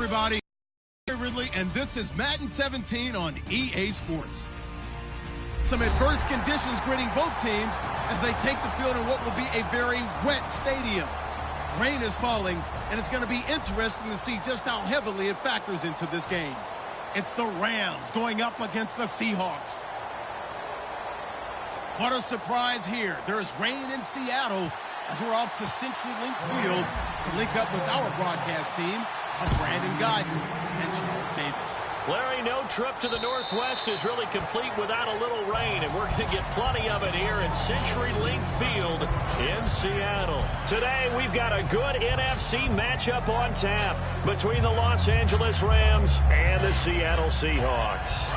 everybody. I'm Ridley, and this is Madden 17 on EA Sports. Some adverse conditions greeting both teams as they take the field in what will be a very wet stadium. Rain is falling, and it's going to be interesting to see just how heavily it factors into this game. It's the Rams going up against the Seahawks. What a surprise here. There's rain in Seattle as we're off to CenturyLink Field to link up with our broadcast team of Brandon Godden and Charles Davis. Larry, no trip to the Northwest is really complete without a little rain, and we're going to get plenty of it here at CenturyLink Field in Seattle. Today, we've got a good NFC matchup on tap between the Los Angeles Rams and the Seattle Seahawks.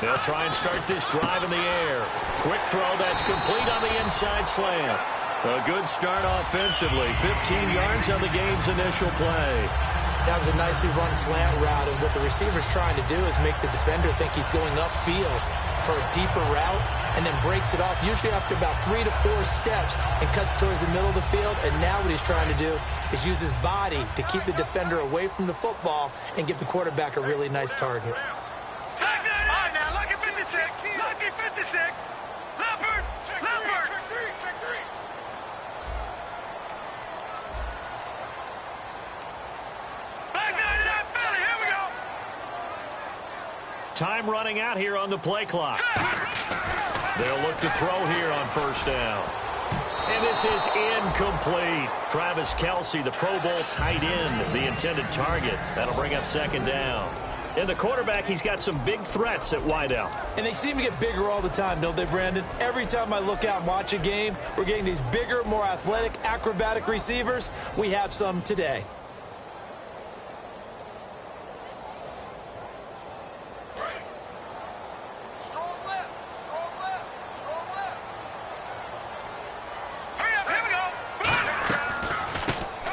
They'll try and start this drive in the air. Quick throw that's complete on the inside slant. A good start offensively. 15 yards on the game's initial play. That was a nicely run slant route, and what the receiver's trying to do is make the defender think he's going upfield for a deeper route and then breaks it off, usually after about 3 to 4 steps, and cuts towards the middle of the field. And now what he's trying to do is use his body to keep the defender away from the football and give the quarterback a really nice target. Lucky 56. Leopard. Check three. Back 99, Philly. Here we go. Time running out here on the play clock. They'll look to throw here on first down. And this is incomplete. Travis Kelce, the Pro Bowl tight end, the intended target. That'll bring up second down. And the quarterback, he's got some big threats at wideout. And they seem to get bigger all the time, don't they, Brandon? Every time I look out and watch a game, we're getting these bigger, more athletic, acrobatic receivers. We have some today. Strong left. Hurry up, here we go.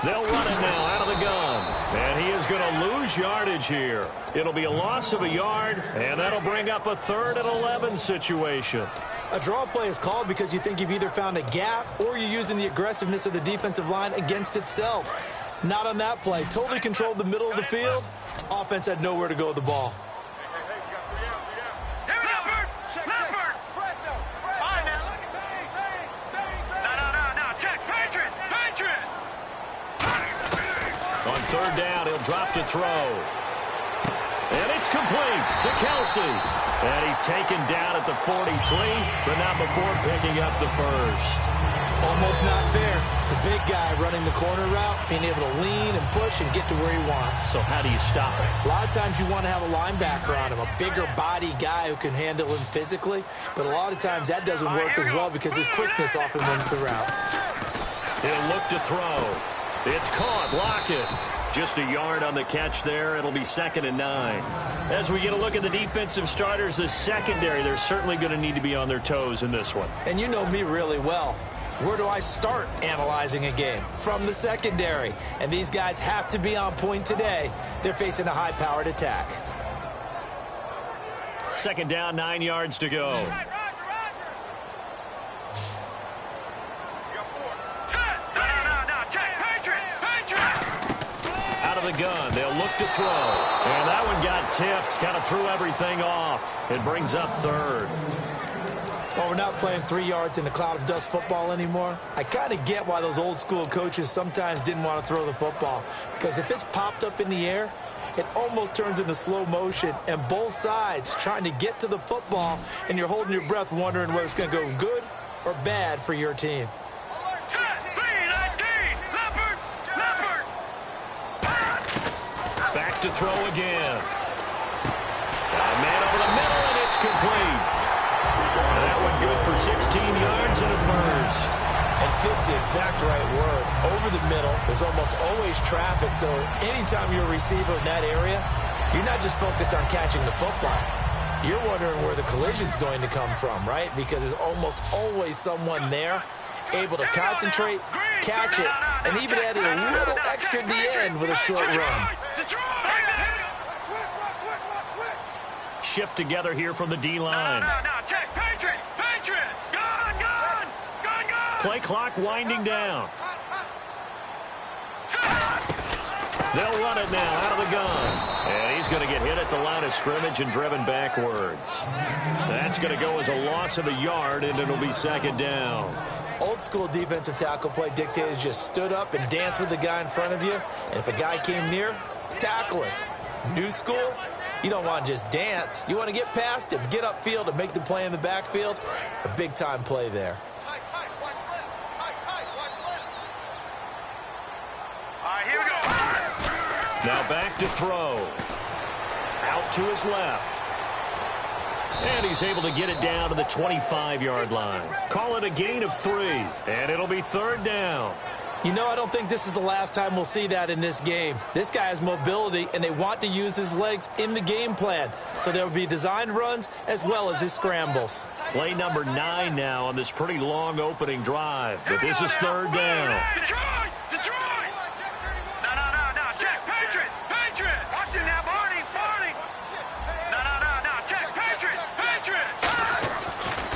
They'll run it now out of the gun. And he is going to lose yardage here. It'll be a loss of a yard, and that'll bring up a 3rd and 11 situation. A draw play is called because you think you've either found a gap or you're using the aggressiveness of the defensive line against itself. Not on that play. Totally controlled the middle of the field. Offense had nowhere to go with the ball. On 3rd down, he'll drop to throw. And it's complete to Kelce. And he's taken down at the 43, but not before picking up the first. Almost not fair. The big guy running the corner route, being able to lean and push and get to where he wants. So how do you stop it? A lot of times you want to have a linebacker on him, a bigger body guy who can handle him physically. But a lot of times that doesn't work as well because his quickness often wins the route. He'll look to throw. It's caught. Lockett. Just a yard on the catch there. It'll be 2nd and 9. As we get a look at the defensive starters, the secondary, they're certainly going to need to be on their toes in this one. And you know me really well. Where do I start analyzing a game? From the secondary. And these guys have to be on point today. They're facing a high-powered attack. 2nd down, 9 yards to go. The gun. They'll look to throw. And that one got tipped. Kind of threw everything off. It brings up 3rd. Well, we're not playing 3 yards in a cloud of dust football anymore. I kind of get why those old school coaches sometimes didn't want to throw the football. Because if it's popped up in the air, it almost turns into slow motion. And both sides trying to get to the football, and you're holding your breath wondering whether it's going to go good or bad for your team. Back to throw again. Got a man over the middle, and it's complete. That one good for 16 yards and a first. It fits the exact right word. Over the middle, there's almost always traffic, so anytime you're a receiver in that area, you're not just focused on catching the football. You're wondering where the collision's going to come from, right? Because there's almost always someone there able to concentrate, catch it, and even added a little extra at the end with a short run. shift together here from the D-line. No, check. Patriot. Gun. Play clock winding down. They'll run it now out of the gun. And he's going to get hit at the line of scrimmage and driven backwards. That's going to go as a loss of a yard, and it'll be second down. Old school defensive tackle play dictated just stood up and danced with the guy in front of you. And if a guy came near, tackle him. New school, you don't want to just dance. You want to get past him, get upfield, and make the play in the backfield. A big-time play there. Now back to throw. Out to his left. And he's able to get it down to the 25-yard line. Call it a gain of 3. And it'll be third down. You know, I don't think this is the last time we'll see that in this game. This guy has mobility, and they want to use his legs in the game plan. So there will be designed runs as well as his scrambles. Play number 9 now on this pretty long opening drive. But this is third down. Detroit! No, check. Patriot! Watch it now, Barney! No, check. Patriot!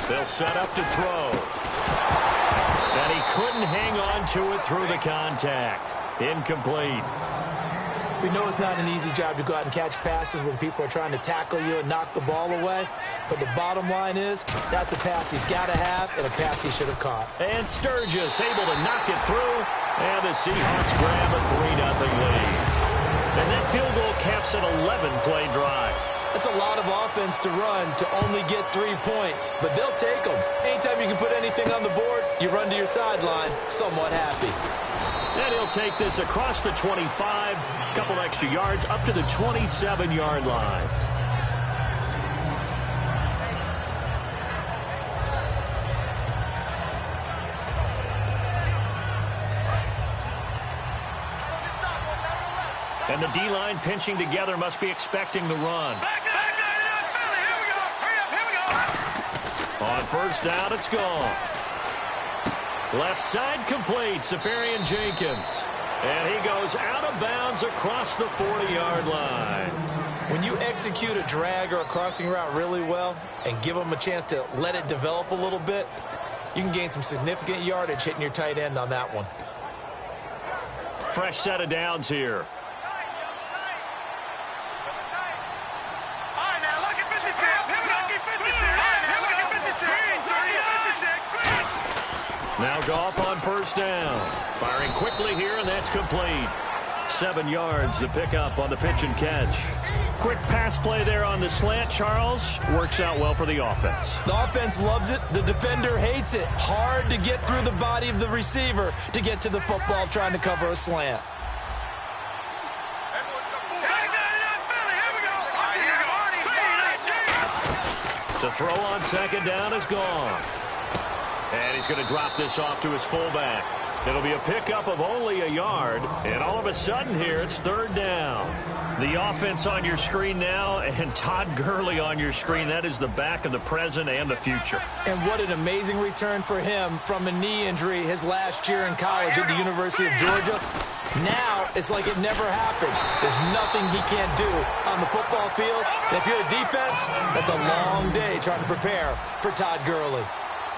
They'll set up to throw. And he couldn't hang on to it through the contact. Incomplete. We know it's not an easy job to go out and catch passes when people are trying to tackle you and knock the ball away. But the bottom line is, that's a pass he's got to have and a pass he should have caught. And Sturgis able to knock it through. And the Seahawks grab a 3-0 lead. And that field goal caps an 11-play drive. That's a lot of offense to run to only get 3 points. But they'll take them. Anytime you can put anything on the board, you run to your sideline somewhat happy. And he'll take this across the 25, a couple extra yards, up to the 27-yard line. And the D-line pinching together must be expecting the run. On first down, it's gone. Left side complete, Safarian Jenkins. And he goes out of bounds across the 40-yard line. When you execute a drag or a crossing route really well and give them a chance to let it develop a little bit, you can gain some significant yardage hitting your tight end on that one. Fresh set of downs here. Now Goff on first down. Firing quickly here, and that's complete. 7 yards, the pickup on the pitch and catch. Quick pass play there on the slant, Charles. Works out well for the offense. The offense loves it. The defender hates it. Hard to get through the body of the receiver to get to the football trying to cover a slant. To throw on second down is gone. And he's going to drop this off to his fullback. It'll be a pickup of only a yard. And all of a sudden here, it's third down. The offense on your screen now, and Todd Gurley on your screen. That is the back of the present and the future. And what an amazing return for him from a knee injury his last year in college at the University of Georgia. Now it's like it never happened. There's nothing he can't do on the football field. And if you're a defense, that's a long day trying to prepare for Todd Gurley.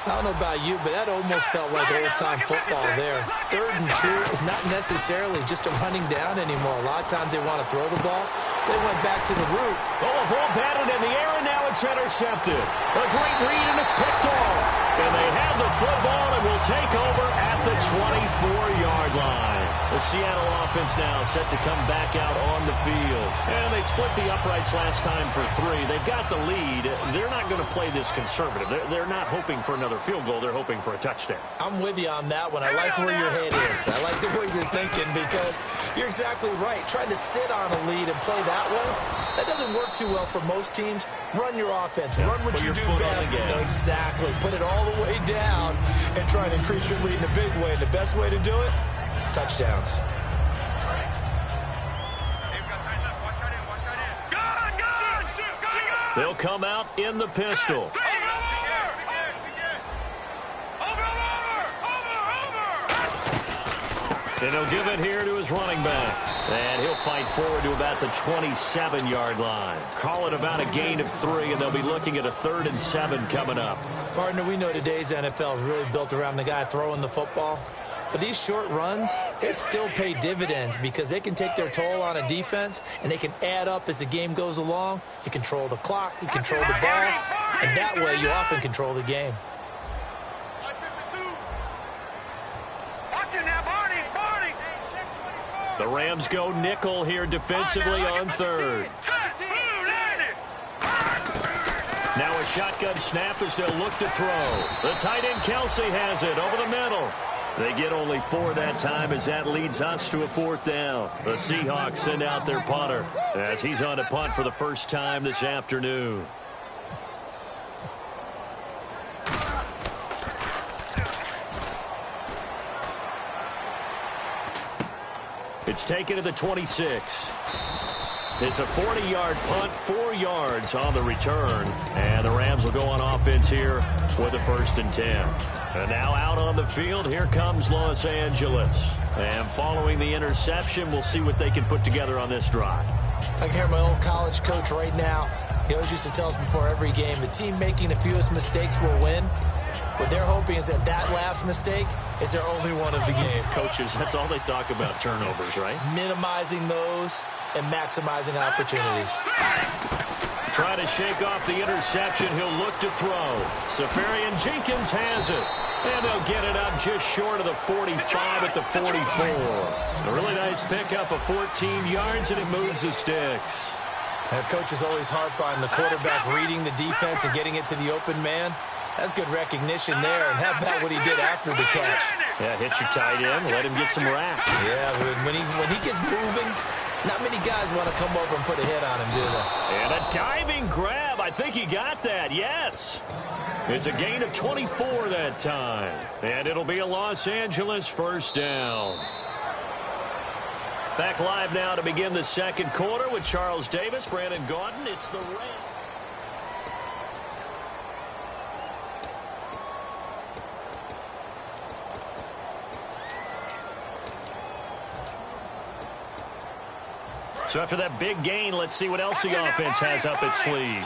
I don't know about you, but that almost felt like old-time football there. 3rd and 2 is not necessarily just a running down anymore. A lot of times they want to throw the ball. They went back to the roots. Oh, a ball batted in the air, and now it's intercepted. A great read, and it's picked off. And they have the football and will take over at the 24-yard line. The Seattle offense now set to come back out on the field. And they split the uprights last time for 3. They've got the lead. They're not going to play this conservative. They're not hoping for another field goal. They're hoping for a touchdown. I'm with you on that one. I like where your head is. I like the way you're thinking because you're exactly right. Trying to sit on a lead and play that way, that doesn't work too well for most teams. Run your offense. Run what you do best. Exactly. Put it all the way down and try and increase your lead in a big way. And the best way to do it, touchdowns. They'll come out in the pistol. And he'll give it here to his running back. And he'll fight forward to about the 27-yard line. Call it about a gain of 3, and they'll be looking at a 3rd and 7 coming up. Partner, we know today's NFL is really built around the guy throwing the football. But these short runs, they still pay dividends because they can take their toll on a defense, and they can add up as the game goes along. You control the clock, you control the ball, and that way you often control the game. The Rams go nickel here defensively on 3rd. Now a shotgun snap as they'll look to throw. The tight end Kelsey has it over the middle. They get only 4 that time as that leads us to a 4th down. The Seahawks send out their punter as he's on a punt for the first time this afternoon. It's taken to the 26. It's a 40-yard punt, 4 yards on the return. And the Rams will go on offense here with a 1st and 10. And now out on the field, here comes Los Angeles. And following the interception, we'll see what they can put together on this drive. I can hear my old college coach right now. He always used to tell us before every game, the team making the fewest mistakes will win. What they're hoping is that last mistake is their only one of the game. Coaches, that's all they talk about, turnovers, right? Minimizing those and maximizing opportunities. Try to shake off the interception. He'll look to throw. Safarian Jenkins has it. And they'll get it up just short of the 45 at the 44. A really nice pickup of 14 yards, and it moves the sticks. And coaches always harp on the quarterback reading the defense and getting it to the open man. That's good recognition there. And how about what he did after the catch? Yeah, hit your tight end, let him get some racks. Yeah, when he gets moving, not many guys want to come over and put a hit on him, do they? And a diving grab. I think he got that, yes. It's a gain of 24 that time. And it'll be a Los Angeles 1st down. Back live now to begin the 2nd quarter with Charles Davis, Brandon Gaudin. It's the Rams. So after that big gain, let's see what else the offense has up its sleeve.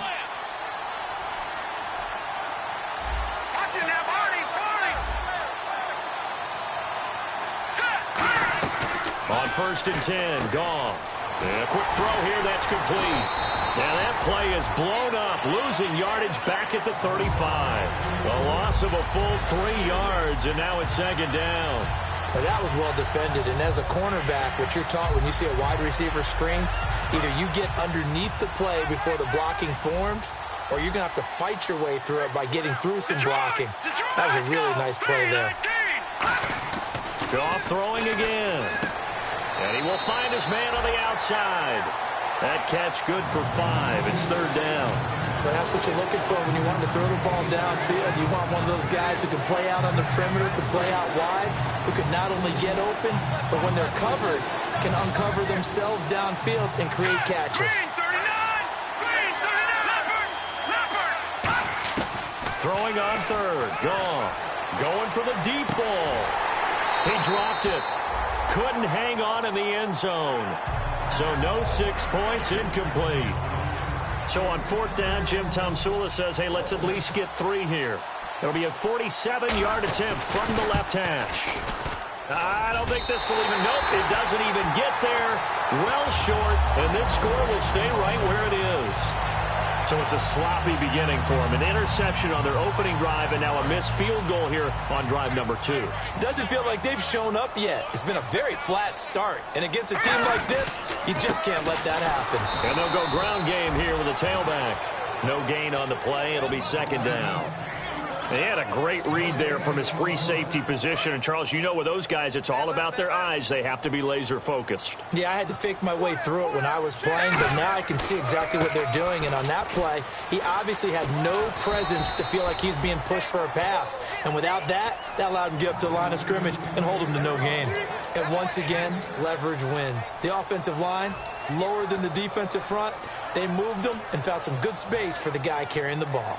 On 1st and 10, Goff. And a quick throw here, that's complete. And that play is blown up, losing yardage back at the 35. A loss of a full 3 yards, and now it's 2nd down. Well, that was well defended, and as a cornerback, what you're taught when you see a wide receiver screen, either you get underneath the play before the blocking forms, or you're going to have to fight your way through it by getting through some blocking. That was a really nice play there. Goff throwing again. And he will find his man on the outside. That catch good for 5. It's 3rd down. But that's what you're looking for when you want to throw the ball downfield. You want one of those guys who can play out on the perimeter, can play out wide, who can not only get open, but when they're covered, can uncover themselves downfield and create catches. Throwing on 3rd. Goff going for the deep ball. He dropped it. Couldn't hang on in the end zone. So no 6 points, incomplete. So on 4th down, Jim Tomsula says, hey, let's at least get 3 here. It'll be a 47-yard attempt from the left hash. I don't think this will even, nope, it doesn't even get there. Well short, and this score will stay right where it is. So it's a sloppy beginning for them. An interception on their opening drive, and now a missed field goal here on drive number 2. Doesn't feel like they've shown up yet. It's been a very flat start. And against a team like this, you just can't let that happen. And they'll go ground game here with a tailback. No gain on the play. It'll be 2nd down. They had a great read there from his free safety position. And, Charles, you know with those guys, it's all about their eyes. They have to be laser-focused. Yeah, I had to fake my way through it when I was playing, but now I can see exactly what they're doing. And on that play, he obviously had no presence to feel like he's being pushed for a pass. And without that, that allowed him to get up to the line of scrimmage and hold him to no gain. And once again, leverage wins. The offensive line, lower than the defensive front, they moved them and found some good space for the guy carrying the ball.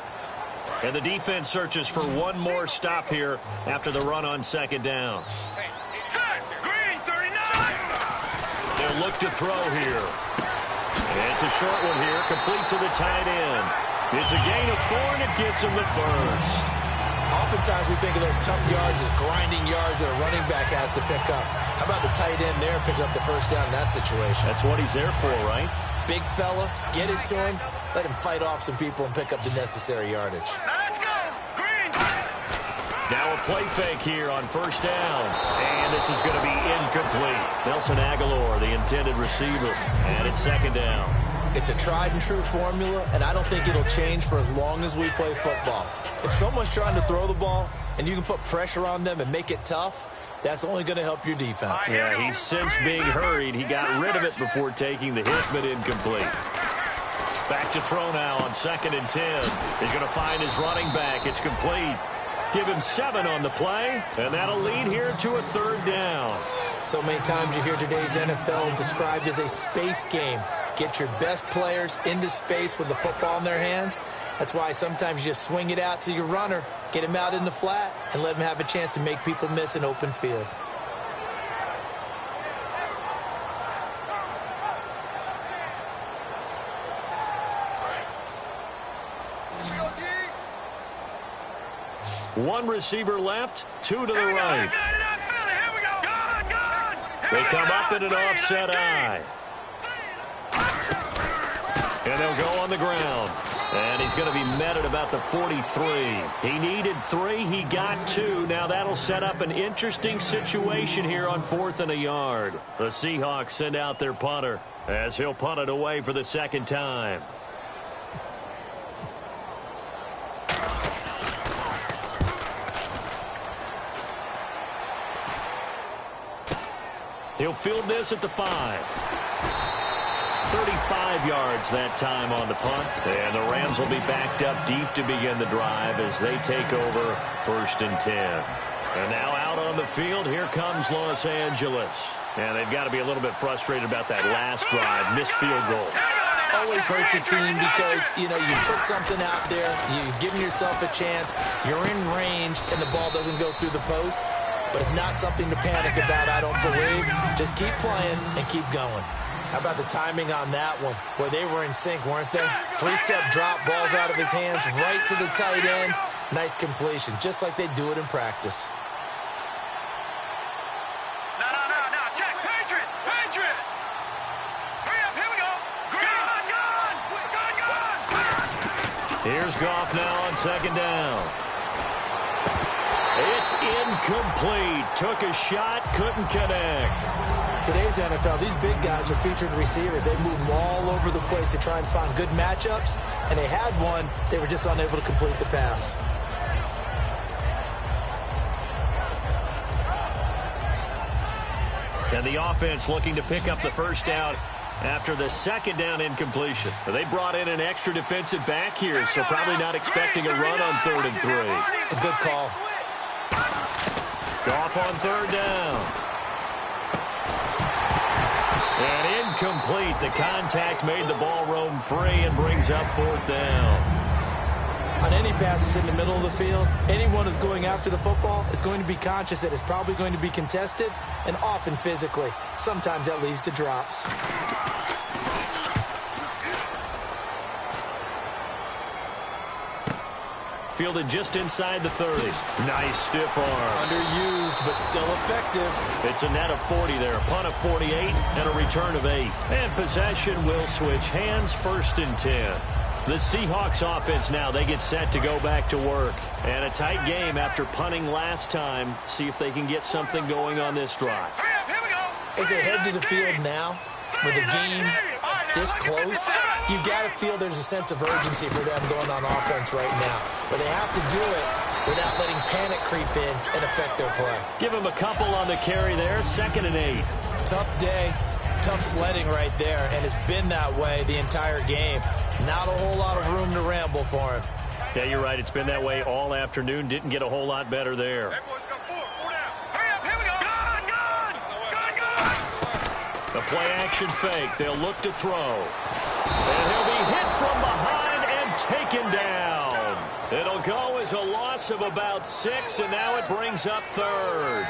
And the defense searches for one more stop here after the run on 2nd down. Set, green, 39. look to throw here. And it's a short one here, complete to the tight end. It's a gain of 4, and it gets him the first. Oftentimes we think of those tough yards as grinding yards that a running back has to pick up. How about the tight end there picking up the first down in that situation? That's what he's there for, right? Big fella, get it to him, let him fight off some people and pick up the necessary yardage. Let's go. Green. Now a play fake here on first down. And this is going to be incomplete. Nelson Aguilar, the intended receiver. And it's second down. It's a tried-and-true formula, and I don't think it'll change for as long as we play football. If someone's trying to throw the ball and you can put pressure on them and make it tough, that's only going to help your defense. Yeah, he's since being hurried. He got rid of it before taking the hit, but incomplete. Back to throw now on 2nd and 10. He's going to find his running back. It's complete. Give him 7 on the play, and that'll lead here to a 3rd down. So many times you hear today's NFL described as a space game. Get your best players into space with the football in their hands. That's why sometimes you just swing it out to your runner, get him out in the flat, and let him have a chance to make people miss an open field. One receiver left, 2 to the right. They come up in an offset eye. And they'll go on the ground. And he's going to be met at about the 43. He needed 3. He got 2. Now that'll set up an interesting situation here on 4th and a yard. The Seahawks send out their punter as he'll punt it away for the 2nd time. He'll field this at the 5. 35 yards that time on the punt. And the Rams will be backed up deep to begin the drive as they take over 1st and 10. And now out on the field, here comes Los Angeles. And they've got to be a little bit frustrated about that last drive, missed field goal. Always hurts a team because, you put something out there, you've given yourself a chance, you're in range, and the ball doesn't go through the post. But it's not something to panic about, I don't believe. Just keep playing and keep going. How about the timing on that one? Boy, they were in sync, weren't they? 3-step drop, balls out of his hands, right to the tight end. Nice completion, just like they do it in practice. No. Check. Patriot. Hurry up. Here we go. Gone. Here's Goff now on 2nd down. It's incomplete. Took a shot, couldn't connect. Today's NFL, these big guys are featured receivers. They move them all over the place to try and find good matchups, and they had one. They were just unable to complete the pass. And the offense looking to pick up the first down after the 2nd down incompletion. They brought in an extra defensive back here, so probably not expecting a run on 3rd and 3. A good call. Goff on 3rd down. And incomplete. The contact made the ball roam free and brings up 4th down. On any passes in the middle of the field, anyone who's going after the football is going to be conscious that it's probably going to be contested, and often physically. Sometimes that leads to drops. Fielded just inside the 30. Nice stiff arm. Underused, but still effective. It's a net of 40 there. Punt of 48 and a return of 8. And possession will switch hands, 1st and 10. The Seahawks offense now, they get set to go back to work. And a tight game after punting last time. See if they can get something going on this drive. As they head to the field now, with the game this close, you got to feel there's a sense of urgency for them going on offense right now. But they have to do it without letting panic creep in and affect their play. Give him a couple on the carry there, 2nd and 8. Tough day, tough sledding right there, and it's been that way the entire game. Not a whole lot of room to ramble for him. Yeah, you're right. It's been that way all afternoon. Didn't get a whole lot better there. The play-action fake. They'll look to throw. And he'll be hit from behind and taken down. It'll go as a loss of about 6, and now it brings up 3rd.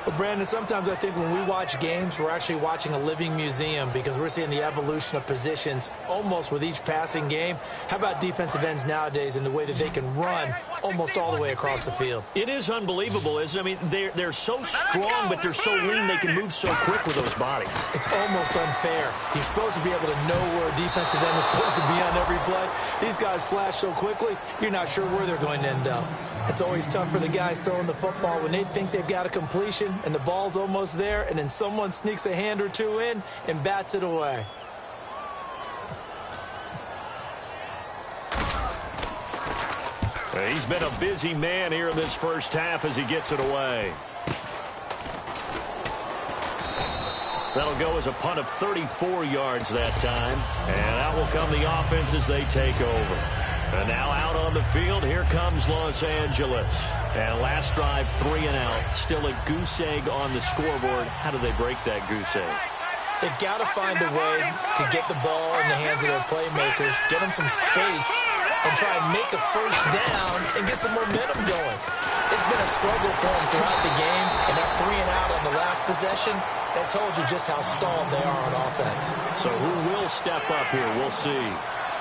Well, Brandon, sometimes I think when we watch games, we're actually watching a living museum because we're seeing the evolution of positions almost with each passing game. How about defensive ends nowadays and the way that they can run almost all the way across the field? It is unbelievable, isn't it? I mean, they're so strong, but they're so lean they can move so quick with those bodies. It's almost unfair. You're supposed to be able to know where a defensive end is supposed to be on every play. These guys flash so quickly, you're not sure where they're going to end up. It's always tough for the guys throwing the football when they think they've got a completion and the ball's almost there, and then someone sneaks a hand or two in and bats it away. He's been a busy man here in this first half as he gets it away. That'll go as a punt of 34 yards that time. And out will come the offense as they take over. And now out on the field, here comes Los Angeles. And last drive, 3 and out. Still a goose egg on the scoreboard. How do they break that goose egg? They've got to find a way to get the ball in the hands of their playmakers, get them some space, and try and make a first down and get some momentum going. It's been a struggle for them throughout the game, and that 3 and out on the last possession, that told you just how stalled they are on offense. So who will step up here? We'll see.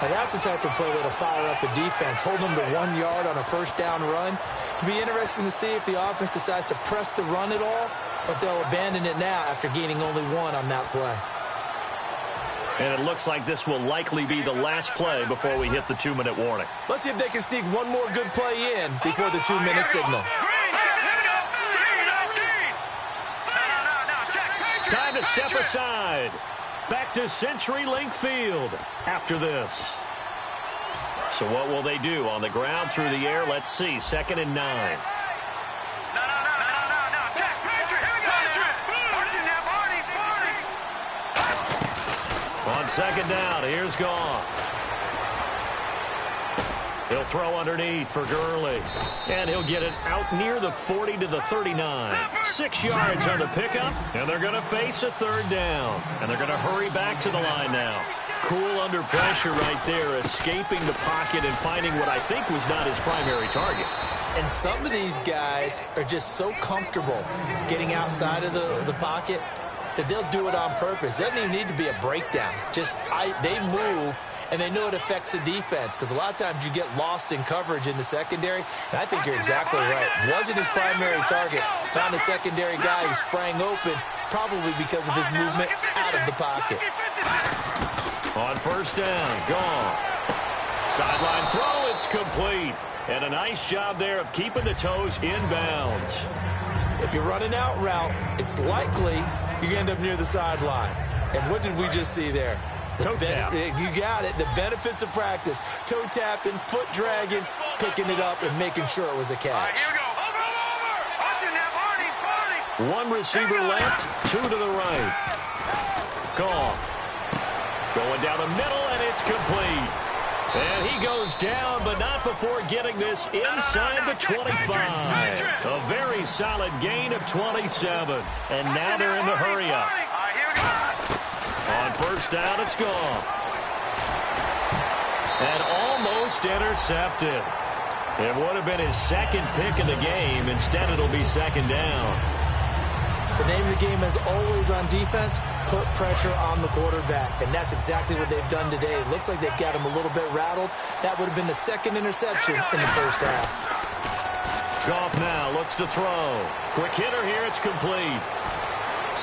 Now that's the type of play that'll fire up the defense, hold them to 1 yard on a first down run. It'll be interesting to see if the offense decides to press the run at all, or if they'll abandon it now after gaining only 1 on that play. And it looks like this will likely be the last play before we hit the 2-minute warning. Let's see if they can sneak one more good play in before the 2-minute signal. Time to step aside. Back to CenturyLink Field after this. So what will they do? On the ground, through the air? Let's see. 2nd and 9. On 2nd down, here's Goff. He'll throw underneath for Gurley. And he'll get it out near the 40 to the 39. 6 yards on the pickup, and they're going to face a 3rd down. And they're going to hurry back to the line now. Cool under pressure right there, escaping the pocket and finding what I think was not his primary target. And some of these guys are just so comfortable getting outside of the pocket that they'll do it on purpose. It doesn't even need to be a breakdown. They move, and they know it affects the defense because a lot of times you get lost in coverage in the secondary, and I think you're exactly right. Wasn't his primary target. Found a secondary guy who sprang open, probably because of his movement out of the pocket. On 1st down, Goff. Sideline throw, it's complete. And a nice job there of keeping the toes in bounds. If you're running out route, it's likely you end up near the sideline. And what did we just see there? Toe tap. You got it. The benefits of practice. Toe tapping, foot dragging, picking it up, and making sure it was a catch. Here we go. Over. 1 receiver left, 2 to the right. Goff. Going down the middle, and it's complete. And he goes down, but not before getting this inside the 25. A very solid gain of 27. And now they're in the hurry-up. On 1st down, it's gone. And almost intercepted. It would have been his 2nd pick of the game. Instead, it'll be 2nd down. The name of the game is always on defense, put pressure on the quarterback. And that's exactly what they've done today. It looks like they've got him a little bit rattled. That would have been the 2nd interception in the first half. Goff now looks to throw. Quick hitter here, it's complete.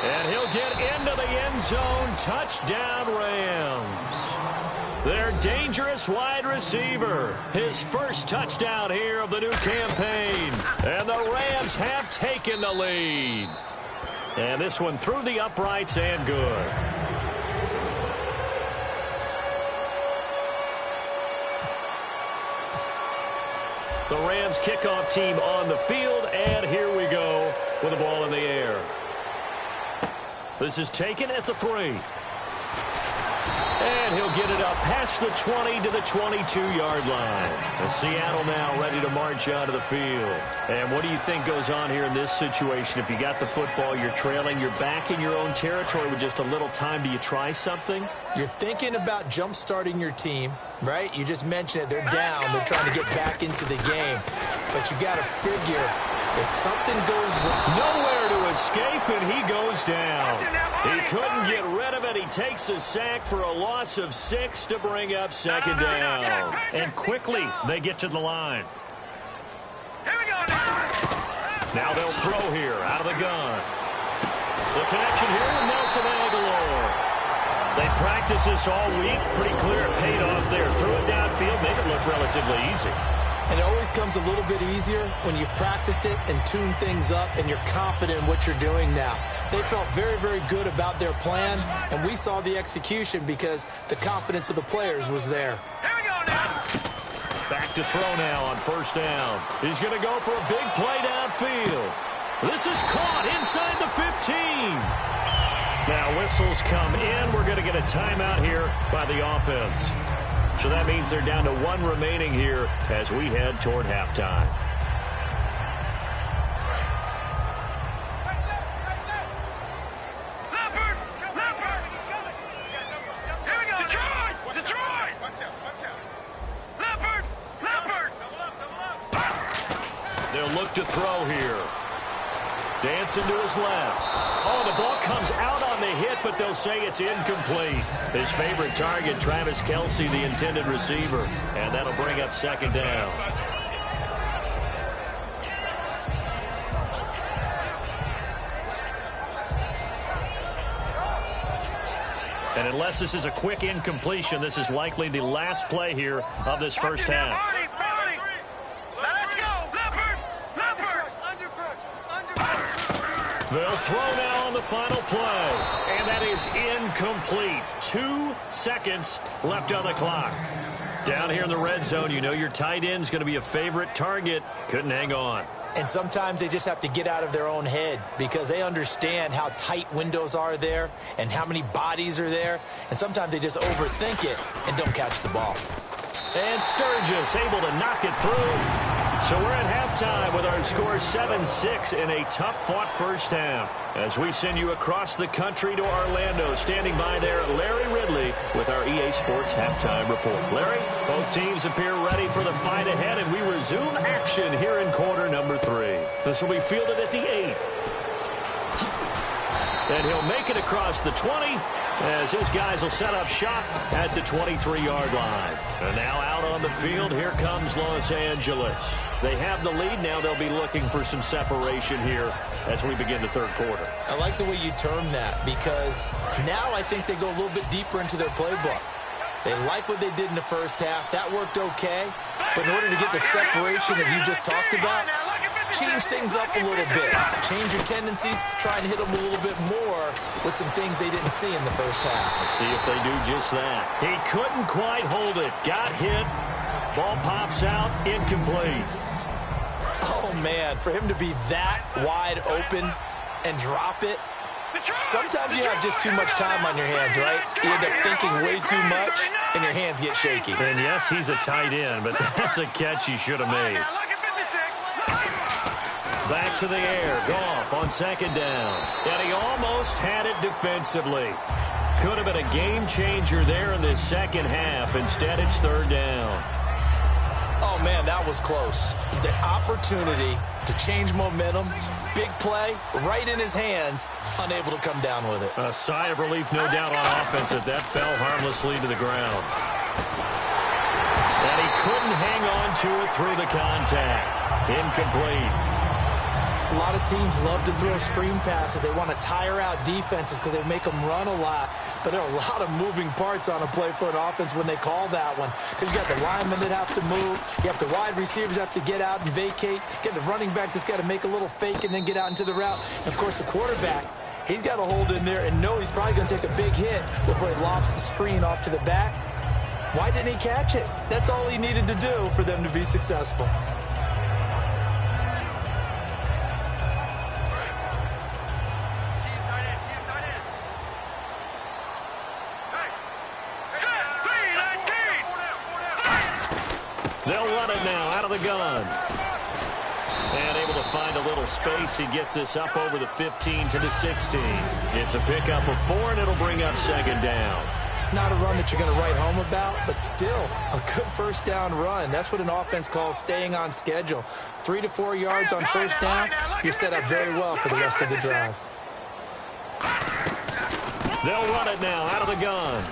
And he'll get into the end zone. Touchdown, Rams. Their dangerous wide receiver. His first touchdown here of the new campaign. And the Rams have taken the lead. And this one through the uprights and good. The Rams kickoff team on the field, and here we go with the ball in the air. This is taken at the 3. And he'll get it up past the 20 to the 22-yard line. And Seattle now ready to march onto the field. And what do you think goes on here in this situation? If you got the football, you're trailing, you're back in your own territory with just a little time. Do you try something? You're thinking about jump-starting your team, right? You just mentioned it. They're down. They're trying to get back into the game. But you got to figure if something goes wrong. Nowhere to escape, and he goes down. He couldn't get rid of it. He takes a sack for a loss of 6 to bring up second down. And quickly, they get to the line. Now they'll throw here out of the gun. The connection here with Nelson Aguilar. They practiced this all week. Pretty clear it paid off there. Threw it downfield, made it look relatively easy. And it always comes a little bit easier when you've practiced it and tuned things up and you're confident in what you're doing now. They felt very, very good about their plan, and we saw the execution because the confidence of the players was there. Back to throw now on first down. He's going to go for a big play downfield. This is caught inside the 15. Now whistles come in. We're going to get a timeout here by the offense. So that means they're down to 1 remaining here as we head toward halftime. They'll look to throw here. Dancing to his left. Oh, the ball comes out on the hit, but they'll say it's incomplete. His favorite target, Travis Kelce, the intended receiver. And that'll bring up second down. And unless this is a quick incompletion, this is likely the last play here of this first half. They'll throw now on the final play, and that is incomplete. 2 seconds left on the clock. Down here in the red zone, you know your tight end's going to be a favorite target. Couldn't hang on. And sometimes they just have to get out of their own head because they understand how tight windows are there and how many bodies are there. And sometimes they just overthink it and don't catch the ball. And Sturgis able to knock it through. So we're at halftime with our score 7-6 in a tough-fought first half. As we send you across the country to Orlando, standing by there, Larry Ridley with our EA Sports Halftime Report. Larry, both teams appear ready for the fight ahead, and we resume action here in quarter number 3. This will be fielded at the 8. And he'll make it across the 20 as his guys will set up shop at the 23-yard line. And now out on the field, here comes Los Angeles. They have the lead. Now they'll be looking for some separation here as we begin the third quarter. I like the way you term that because now I think they go a little bit deeper into their playbook. They like what they did in the first half. That worked okay. But in order to get the separation that you just talked about, change things up a little bit. Change your tendencies. Try and hit them a little bit more with some things they didn't see in the first half. Let's see if they do just that. He couldn't quite hold it. Got hit. Ball pops out. Incomplete. Oh, man. For him to be that wide open and drop it, sometimes you have just too much time on your hands, right? You end up thinking way too much, and your hands get shaky. And, yes, he's a tight end, but that's a catch he should have made. Back to the air. Goff on second down. And he almost had it defensively. Could have been a game changer there in this second half. Instead, it's third down. Oh, man, that was close. The opportunity to change momentum, big play, right in his hands, unable to come down with it. A sigh of relief, no doubt, on offense that fell harmlessly to the ground. And he couldn't hang on to it through the contact. Incomplete. A lot of teams love to throw screen passes. They want to tire out defenses because they make them run a lot. But there are a lot of moving parts on a play for an offense when they call that one. Because you got the linemen that have to move. You have the wide receivers that have to get out and vacate. You got the running back that's got to make a little fake and then get out into the route. And, of course, the quarterback, he's got to hold in there and know he's probably going to take a big hit before he lofts the screen off to the back. Why didn't he catch it? That's all he needed to do for them to be successful. They'll run it now out of the gun. And able to find a little space. He gets this up over the 15 to the 16. It's a pickup of 4, and it'll bring up second down. Not a run that you're going to write home about, but still a good first down run. That's what an offense calls staying on schedule. 3 to 4 yards on first down, you're set up very well for the rest of the drive. They'll run it now out of the gun.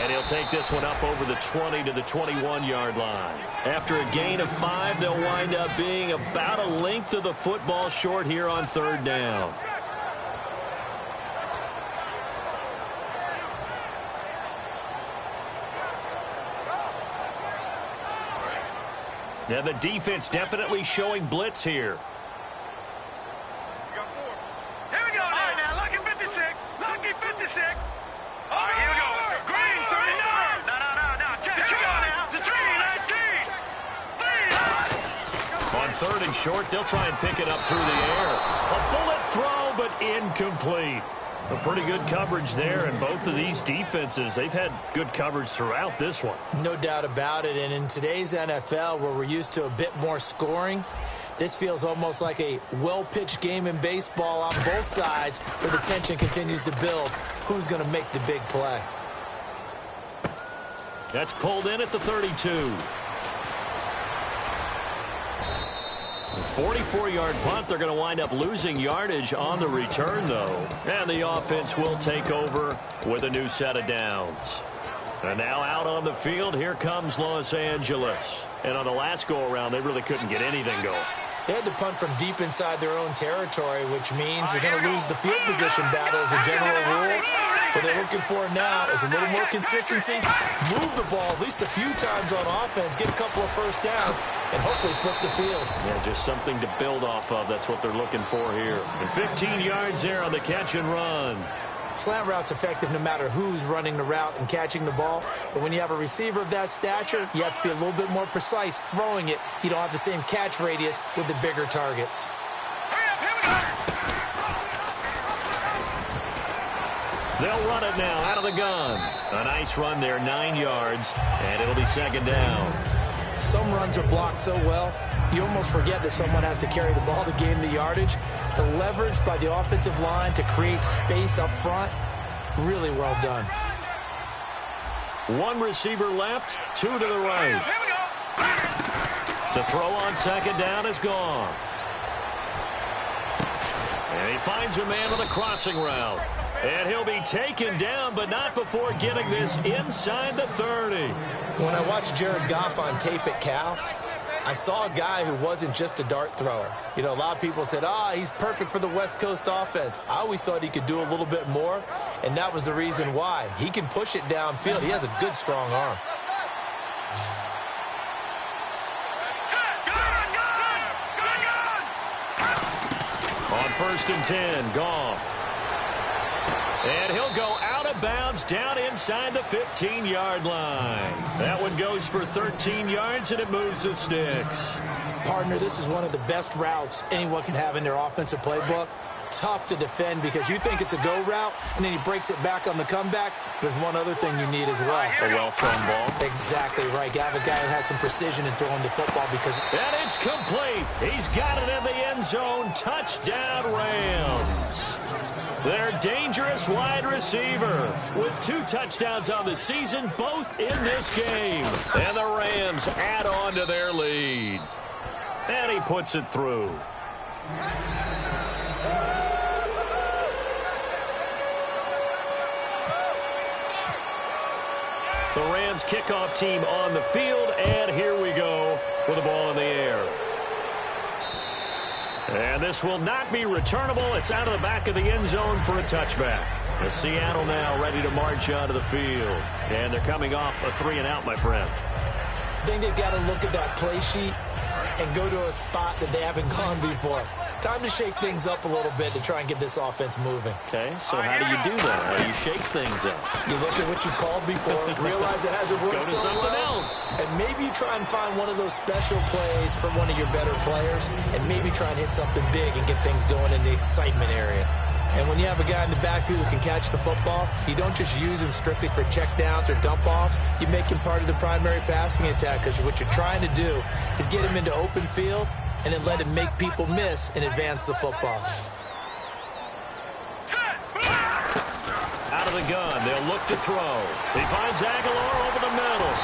And he'll take this one up over the 20 to the 21-yard line. After a gain of 5, they'll wind up being about a length of the football short here on third down. Now the defense definitely showing blitz here. Here we go now. Lucky 56. Lucky 56. All right, here we go. Green 39. No. Check it out now. The 319. On third and short, they'll try and pick it up through the air. A bullet throw, but incomplete. A pretty good coverage there, and both of these defenses, they've had good coverage throughout this one. No doubt about it, and in today's NFL, where we're used to a bit more scoring, this feels almost like a well-pitched game in baseball on both sides, where the tension continues to build. Who's going to make the big play? That's pulled in at the 32. 44-yard punt. They're going to wind up losing yardage on the return, though. And the offense will take over with a new set of downs. And now out on the field, here comes Los Angeles. And on the last go-around, they really couldn't get anything going. They had to punt from deep inside their own territory, which means they're going to lose the field position battle as a general rule. What they're looking for now is a little more consistency, move the ball at least a few times on offense, get a couple of first downs, and hopefully flip the field. Yeah, just something to build off of. That's what they're looking for here. And 15 yards there on the catch and run. Slant route's effective no matter who's running the route and catching the ball. But when you have a receiver of that stature, you have to be a little bit more precise throwing it. You don't have the same catch radius with the bigger targets. They'll run it now out of the gun. A nice run there, 9 yards, and it'll be second down. Some runs are blocked so well, you almost forget that someone has to carry the ball to gain the yardage. The leverage by the offensive line to create space up front, really well done. One receiver left, 2 to the right. To throw on second down is gone. And he finds a man on the crossing route. And he'll be taken down, but not before getting this inside the 30. When I watched Jared Goff on tape at Cal, I saw a guy who wasn't just a dart thrower. You know, a lot of people said, he's perfect for the West Coast offense. I always thought he could do a little bit more, and that was the reason why. He can push it downfield. He has a good, strong arm. On first and 10, Goff. And he'll go out of bounds down inside the 15-yard line. That one goes for 13 yards, and it moves the sticks. Partner, this is one of the best routes anyone can have in their offensive playbook. Tough to defend because you think it's a go route, and then he breaks it back on the comeback. There's one other thing you need as well. A well-thrown ball. Exactly right. You have a guy who has some precision in throwing the football because... And it's complete. He's got it in the end zone. Touchdown, Rams. Their dangerous wide receiver with 2 touchdowns on the season, both in this game. And the Rams add on to their lead. And he puts it through. The Rams kickoff team on the field, and here we go with the ball in the air. And this will not be returnable. It's out of the back of the end zone for a touchback. The Seattle now ready to march onto the field. And they're coming off a 3-and-out, my friend. I think they've got to look at that play sheet and go to a spot that they haven't gone before. Time to shake things up a little bit to try and get this offense moving. Okay, so how do you do that? How do you shake things up? You look at what you called before, realize it hasn't worked so well. Go to something else. And maybe you try and find one of those special plays from one of your better players, and maybe try and hit something big and get things going in the excitement area. And when you have a guy in the backfield who can catch the football, you don't just use him strictly for checkdowns or dump-offs. You make him part of the primary passing attack because what you're trying to do is get him into open field and then let him make people miss and advance the football. Out of the gun. They'll look to throw. He finds Aguilar over the middle.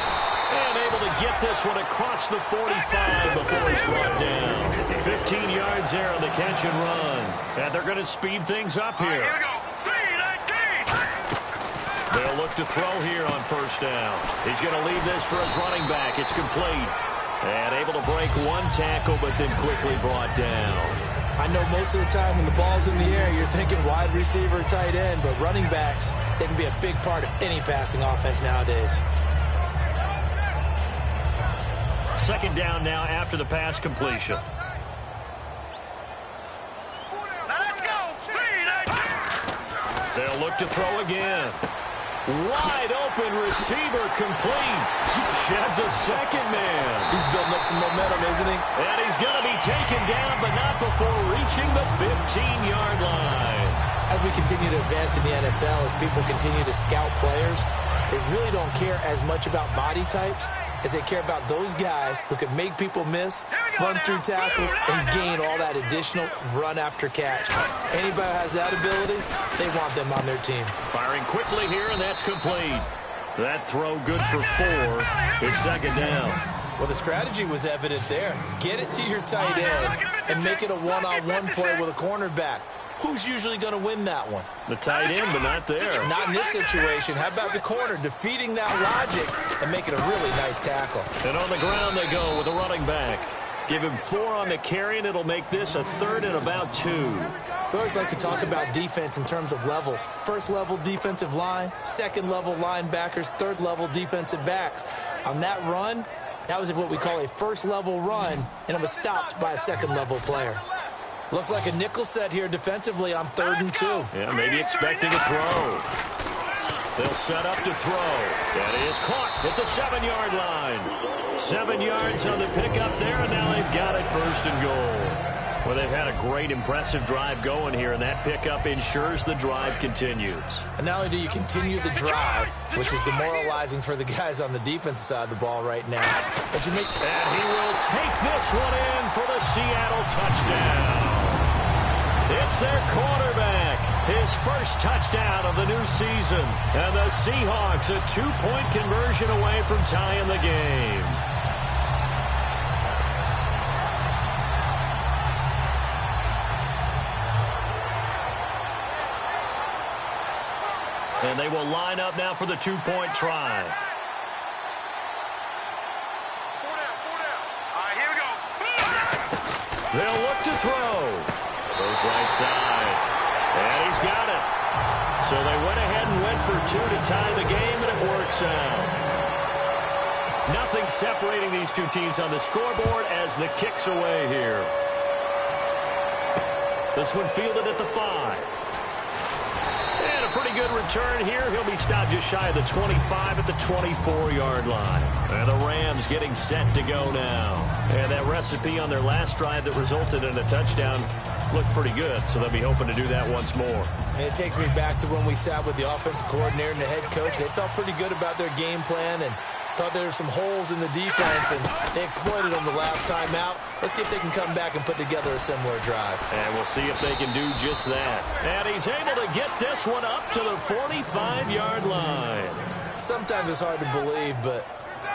And able to get this one across the 45 before he's brought down. 15 yards there on the catch and run. And they're going to speed things up here. Here we go. 3-19. They'll look to throw here on first down. He's going to leave this for his running back. It's complete. And able to break one tackle, but then quickly brought down. I know most of the time when the ball's in the air, you're thinking wide receiver, tight end, but running backs, they can be a big part of any passing offense nowadays. Second down now after the pass completion. Now let's go. 3-19. They'll look to throw again. Wide open receiver complete. Sheds a second man. He's building up some momentum, isn't he? And he's going to be taken down, but not before reaching the 15-yard line. As we continue to advance in the NFL, as people continue to scout players, they really don't care as much about body types as they care about those guys who can make people miss, run through tackles, and gain all that additional run after catch. Anybody who has that ability, they want them on their team. Firing quickly here, and that's complete. That throw good for 4. It's second down. Well, the strategy was evident there. Get it to your tight end and make it a one-on-one play with a cornerback. Who's usually going to win that one? The tight end, but not there. Not in this situation. How about the corner defeating that logic and making a really nice tackle? And on the ground they go with a running back. Give him 4 on the carry, and it'll make this a third and about 2. We always like to talk about defense in terms of levels. First level defensive line, second level linebackers, third level defensive backs. On that run, that was what we call a first level run, and it was stopped by a second level player. Looks like a nickel set here defensively on 3rd and 2. Yeah, maybe expecting a throw. They'll set up to throw. That is caught at the 7-yard line. 7 yards on the pickup there, and now they've got it 1st and goal. Well, they've had a great, impressive drive going here, and that pickup ensures the drive continues. And not only do you continue the drive, which is demoralizing for the guys on the defensive side of the ball right now, but you make... And he will take this one in for the Seattle touchdown. It's their quarterback, his first touchdown of the new season. And the Seahawks a 2-point conversion away from tying the game. And they will line up now for the 2-point try. 4 down. All right, here we go. They'll look to throw. Goes right side. And he's got it. So they went ahead and went for 2 to tie the game, and it works out. Nothing separating these two teams on the scoreboard as the kick's away here. This one fielded at the 5. And a pretty good return here. He'll be stopped just shy of the 25 at the 24-yard line. And the Rams getting set to go now. And that recipe on their last drive that resulted in a touchdown looked pretty good, so they'll be hoping to do that once more. And it takes me back to when we sat with the offensive coordinator and the head coach. They felt pretty good about their game plan and thought there were some holes in the defense, and they exploited them the last time out. Let's see if they can come back and put together a similar drive. And we'll see if they can do just that. And he's able to get this one up to the 45-yard line. Sometimes it's hard to believe, but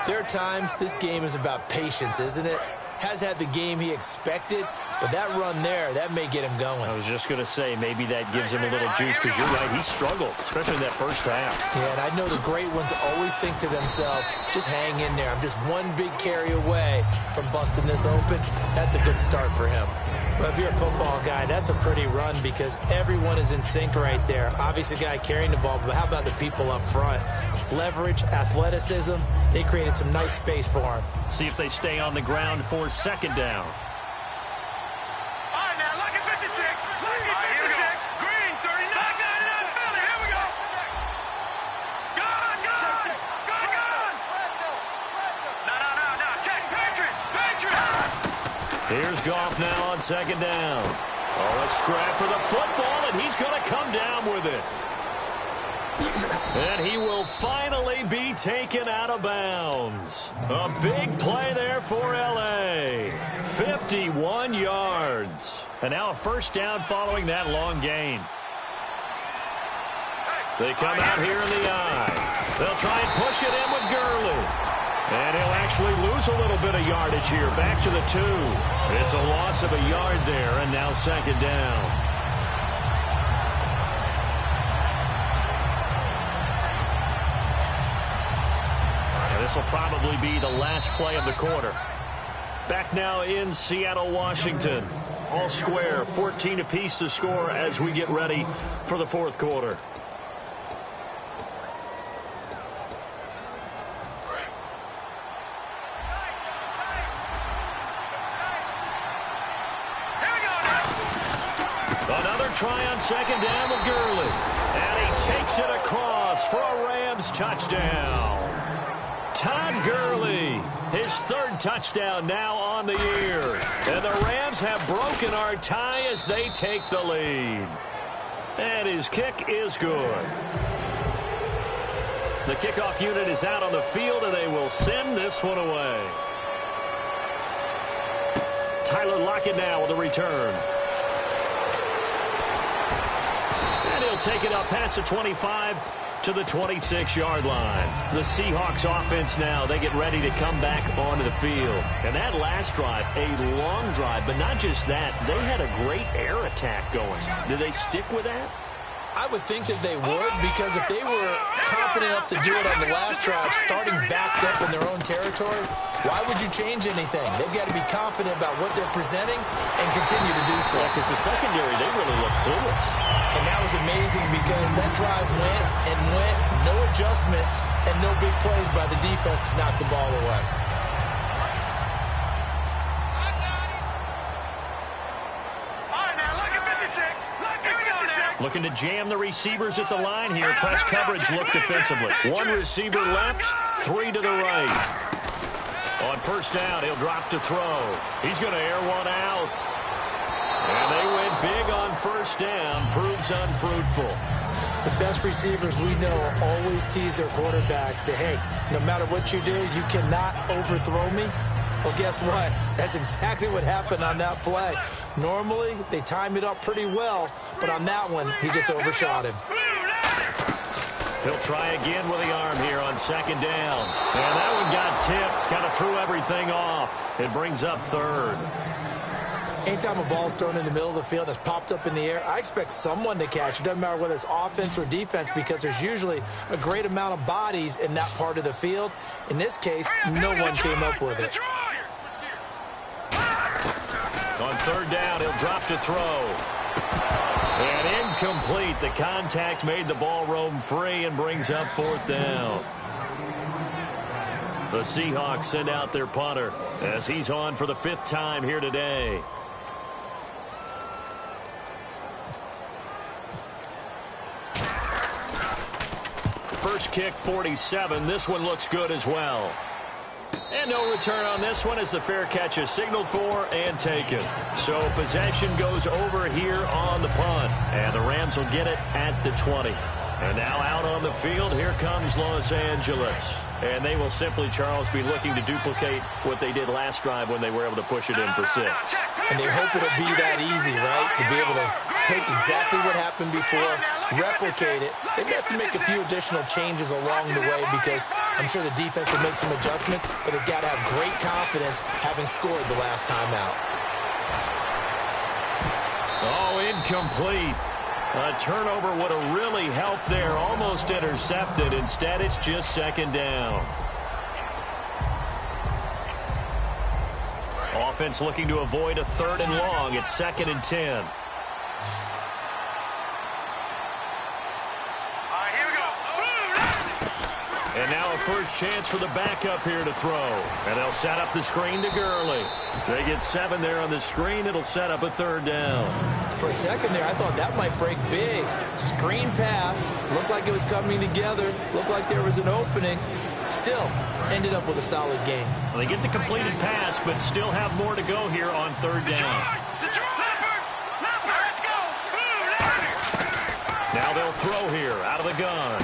there are times this game is about patience, isn't it? Has had the game he expected, but that run there, that may get him going. I was just going to say, maybe that gives him a little juice, because you're right, he struggled, especially in that first half. Yeah, and I know the great ones always think to themselves, just hang in there. I'm just one big carry away from busting this open. That's a good start for him. But if you're a football guy, that's a pretty run because everyone is in sync right there. Obviously, the guy carrying the ball, but how about the people up front? Leverage, athleticism, they created some nice space for him. See if they stay on the ground for second down. All right, now, Lucky 56. Lucky 56. Green 39. Philly, here we go. Gone. No. Check. Patriot. Here's Goff now on second down. Oh, a scrap for the football, and he's going to come down with it. And he will finally be taken out of bounds. A big play there for L.A. 51 yards. And now a first down following that long gain. Hey, They come out here in the I. They'll try and push it in with Gurley. And he'll actually lose a little bit of yardage here. Back to the 2. It's a loss of a yard there, and now second down. And this will probably be the last play of the quarter. Back now in Seattle, Washington. All square, 14 apiece to score as we get ready for the fourth quarter. Another try on second down with Gurley. And he takes it across for a Rams touchdown. Todd Gurley, his third touchdown now on the year. And the Rams have broken our tie as they take the lead. And his kick is good. The kickoff unit is out on the field, and they will send this one away. Tyler Lockett now with a return. And he'll take it up past the 25 to the 26-yard line. The Seahawks offense now, they get ready to come back onto the field. And that last drive, a long drive, but not just that, they had a great air attack going. Did they stick with that? I would think that they would, because if they were confident enough to do it on the last drive, starting backed up in their own territory, why would you change anything? They've got to be confident about what they're presenting and continue to do so. Because the secondary, they really look clueless. And that was amazing because that drive went and went, no adjustments, and no big plays by the defense to knock the ball away. Looking to jam the receivers at the line here. Press coverage look defensively. One receiver left, 3 to the right. On first down, he'll drop to throw. He's going to air one out. And they went big on first down. Proves unfruitful. The best receivers we know always tease their quarterbacks that, hey, no matter what you do, you cannot overthrow me. Well, guess what? That's exactly what happened on that play. Normally, they time it up pretty well, but on that one, he just overshot him. He'll try again with the arm here on second down. And that one got tipped, kind of threw everything off. It brings up third. Anytime a ball's thrown in the middle of the field and it's popped up in the air, I expect someone to catch. It doesn't matter whether it's offense or defense, because there's usually a great amount of bodies in that part of the field. In this case, no one came up with it. On third down, he'll drop to throw. And incomplete. The contact made the ball roam free and brings up fourth down. The Seahawks send out their punter as he's on for the 5th time here today. First kick, 47. This one looks good as well. And no return on this one as the fair catch is signaled for and taken. So possession goes over here on the punt. And the Rams will get it at the 20. And now out on the field, here comes Los Angeles. And they will simply, Charles, be looking to duplicate what they did last drive when they were able to push it in for 6. And they hope it'll be that easy, right? To be able to take exactly what happened before, replicate it. They may have to make a few additional changes along the way because I'm sure the defense will make some adjustments, but they've got to have great confidence having scored the last time out. Oh, incomplete. A turnover would have really helped there. Almost intercepted. Instead, it's just second down. Offense looking to avoid a 3rd and long. It's 2nd and 10. And now a first chance for the backup here to throw. And they'll set up the screen to Gurley. They get 7 there on the screen. It'll set up a 3rd down. For a second there, I thought that might break big. Screen pass. Looked like it was coming together. Looked like there was an opening. Still, ended up with a solid game. Well, they get the completed pass, but still have more to go here on 3rd down. Now they'll throw here out of the gun.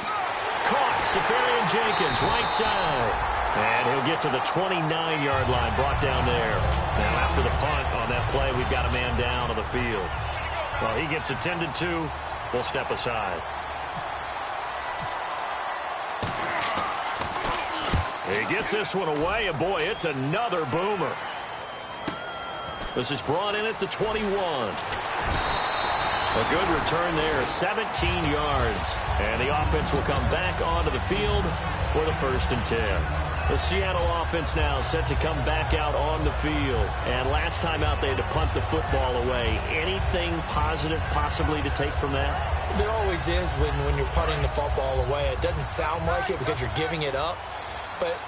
Caught, Safarian Jenkins, right side. And he'll get to the 29-yard line, brought down there. Now after the punt on that play, we've got a man down on the field. Well, he gets attended to. We'll step aside. He gets this one away, and boy, it's another boomer. This is brought in at the 21. A good return there, 17 yards. And the offense will come back onto the field for the 1st and 10. The Seattle offense now set to come back out on the field. And last time out, they had to punt the football away. Anything positive possibly to take from that? There always is when you're punting the football away. It doesn't sound like it because you're giving it up, but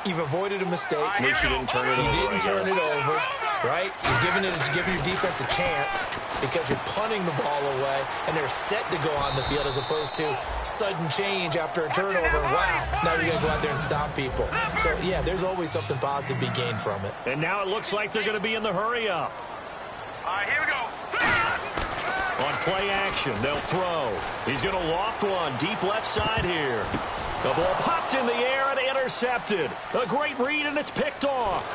you've avoided a mistake. At least you didn't turn it over. You didn't turn it over, right? You're giving your defense a chance because you're punting the ball away, and they're set to go on the field as opposed to sudden change after a turnover. Wow, now you got to go out there and stop people. So, yeah, there's always something positive to be gained from it. And now it looks like they're going to be in the hurry-up. All right, here we go. On play action, they'll throw. He's going to loft one deep left side here. The ball popped in the air and intercepted. A great read, and it's picked off.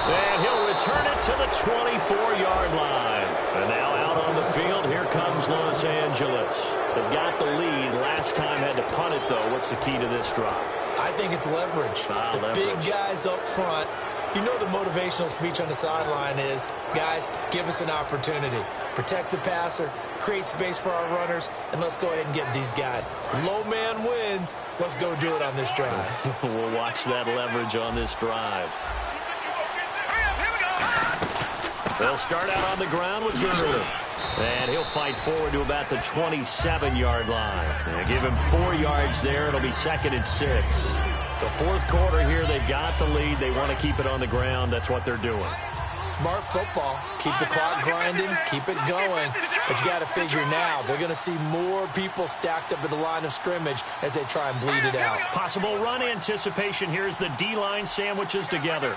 And he'll return it to the 24-yard line. And now out on the field, here comes Los Angeles. They've got the lead. Last time had to punt it, though. What's the key to this drive? I think it's leverage. The big guys up front. You know the motivational speech on the sideline is, guys, give us an opportunity. Protect the passer, create space for our runners, and let's go ahead and get these guys. Low man wins. Let's go do it on this drive. We'll watch that leverage on this drive. They'll start out on the ground with Gurley. And he'll fight forward to about the 27-yard line. And give him 4 yards there. It'll be 2nd and 6. The 4th quarter here, they've got the lead. They want to keep it on the ground. That's what they're doing. Smart football. Keep the clock grinding. Keep it going. But you got to figure now, they're going to see more people stacked up at the line of scrimmage as they try and bleed it out. Possible run anticipation. Here's the D-line sandwiches together.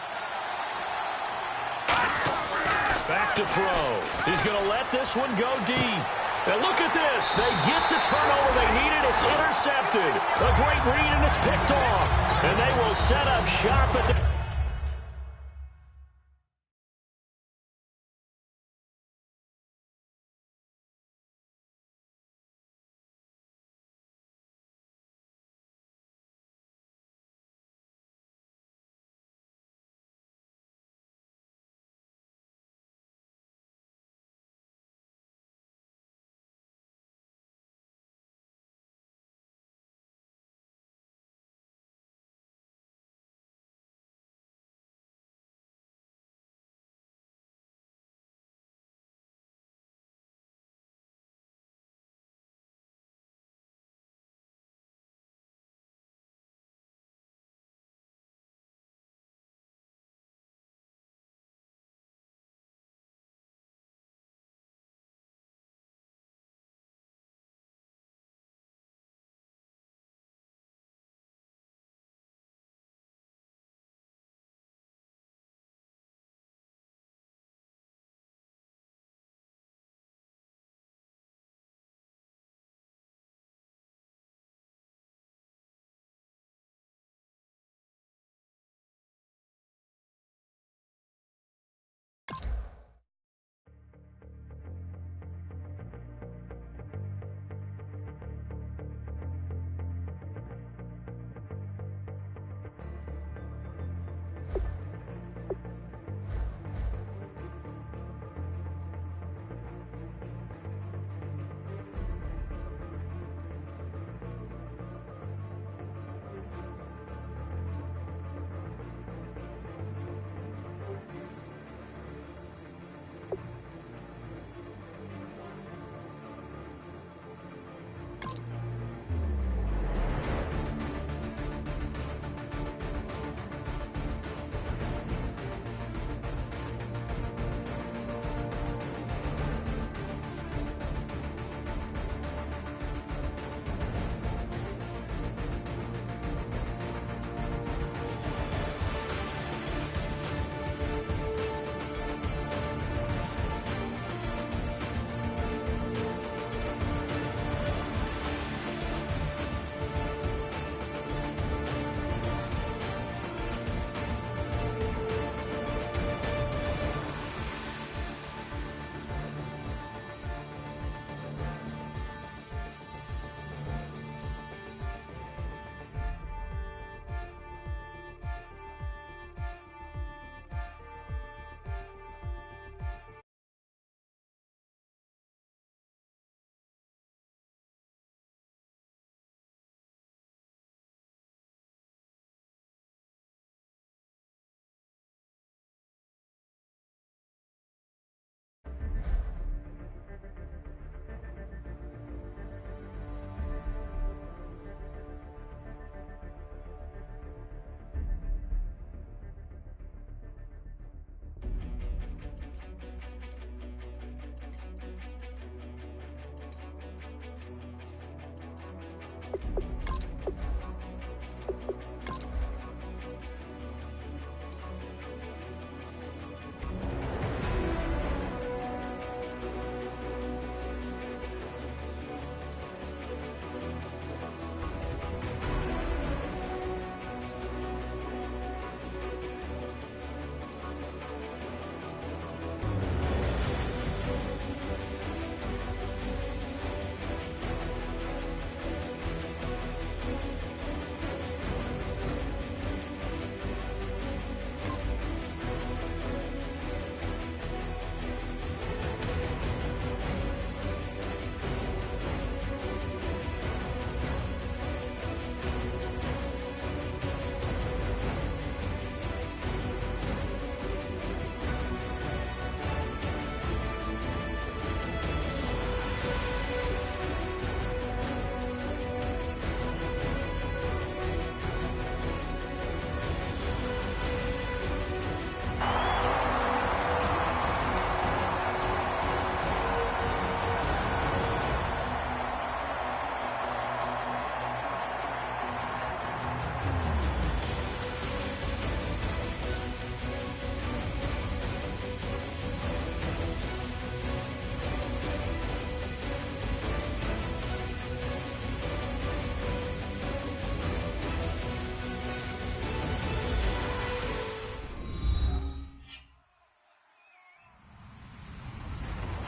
Back to throw. He's going to let this one go deep. And look at this. They get the turnover they needed. It's intercepted. A great read, and it's picked off. And they will set up shop at the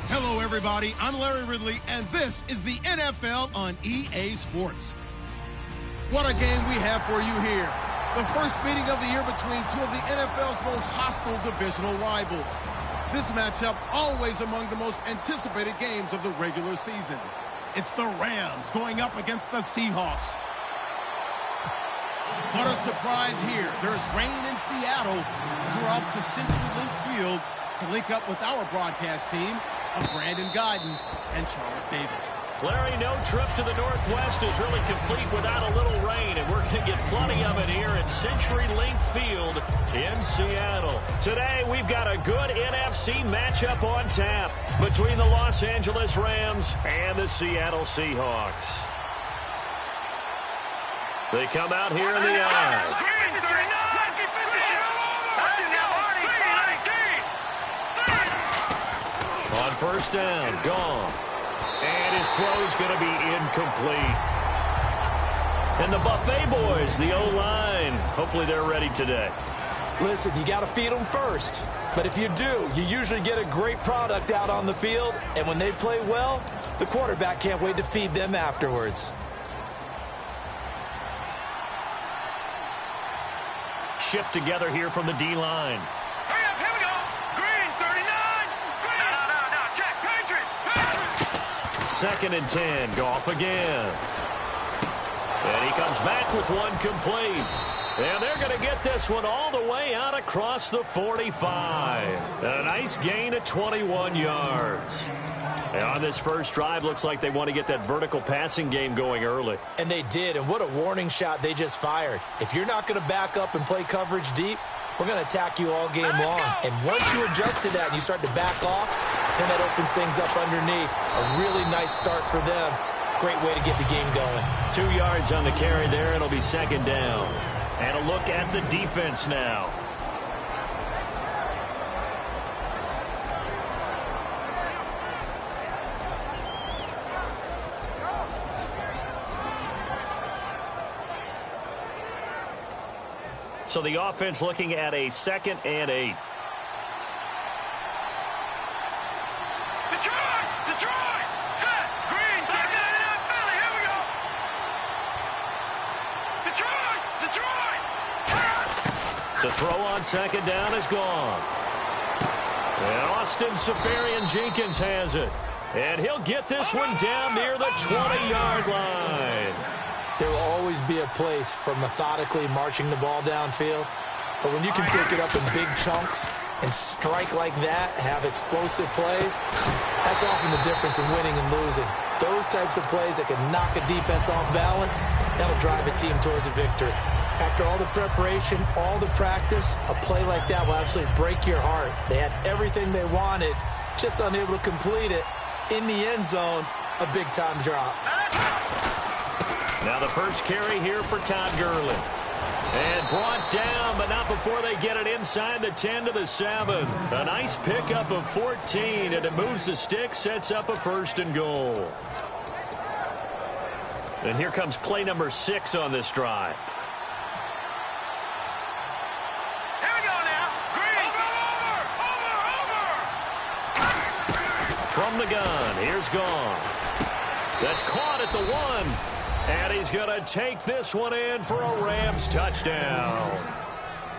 Hello, everybody. I'm Larry Ridley, and this is the NFL on EA Sports. What a game we have for you here. The first meeting of the year between two of the NFL's most hostile divisional rivals. This matchup always among the most anticipated games of the regular season. It's the Rams going up against the Seahawks. What a surprise here. There's rain in Seattle as we're off to CenturyLink Field to link up with our broadcast team of Brandon Guyton and Charles Davis. Larry, no trip to the Northwest is really complete without a little rain, and we're going to get plenty of it here at CenturyLink Field in Seattle. Today, we've got a good NFC matchup on tap between the Los Angeles Rams and the Seattle Seahawks. They come out here in the eye. On first down, Goff. And his throw's going to be incomplete. And the Buffet boys, the O-line, hopefully they're ready today. Listen, you got to feed them first. But if you do, you usually get a great product out on the field. And when they play well, the quarterback can't wait to feed them afterwards. Shift together here from the D-line. Hurry up, here we go. Green, 39. Green. No, check. Patriot. Second and 10, Goff again. And he comes back with one complete. And they're going to get this one all the way out across the 45. And a nice gain of 21 yards. And on this first drive, looks like they want to get that vertical passing game going early. And they did, and what a warning shot they just fired. If you're not going to back up and play coverage deep, we're going to attack you all game long. And once you adjust to that and you start to back off, then that opens things up underneath. A really nice start for them. Great way to get the game going. 2 yards on the carry there. It'll be second down. And a look at the defense now. So the offense looking at a 2nd and 8. Detroit! Set! Green, 39, Philly, here we go! Detroit! To throw on second down is gone. And Austin Seferian-Jenkins has it. And he'll get this one down near the 20-yard line. There will always be a place for methodically marching the ball downfield. But when you can pick it up in big chunks and strike like that, have explosive plays, that's often the difference in winning and losing. Those types of plays that can knock a defense off balance, that'll drive a team towards a victory. After all the preparation, all the practice, a play like that will absolutely break your heart. They had everything they wanted, just unable to complete it. In the end zone, a big-time drop. Now the first carry here for Todd Gurley. And brought down, but not before they get it inside the 10 to the 7. A nice pickup of 14, and it moves the stick, sets up a 1st and goal. And here comes play number 6 on this drive. Here we go now. Green. Over. From the gun, here's Goff. That's caught at the 1. And he's going to take this one in for a Rams touchdown.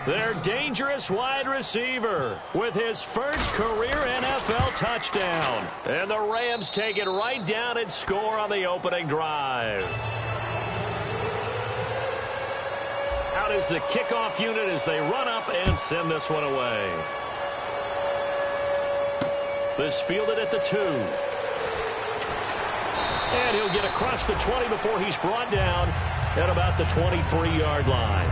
Their dangerous wide receiver with his first career NFL touchdown. And the Rams take it right down and score on the opening drive. Out is the kickoff unit as they run up and send this one away. This fielded at the 2. And he'll get across the 20 before he's brought down at about the 23-yard line.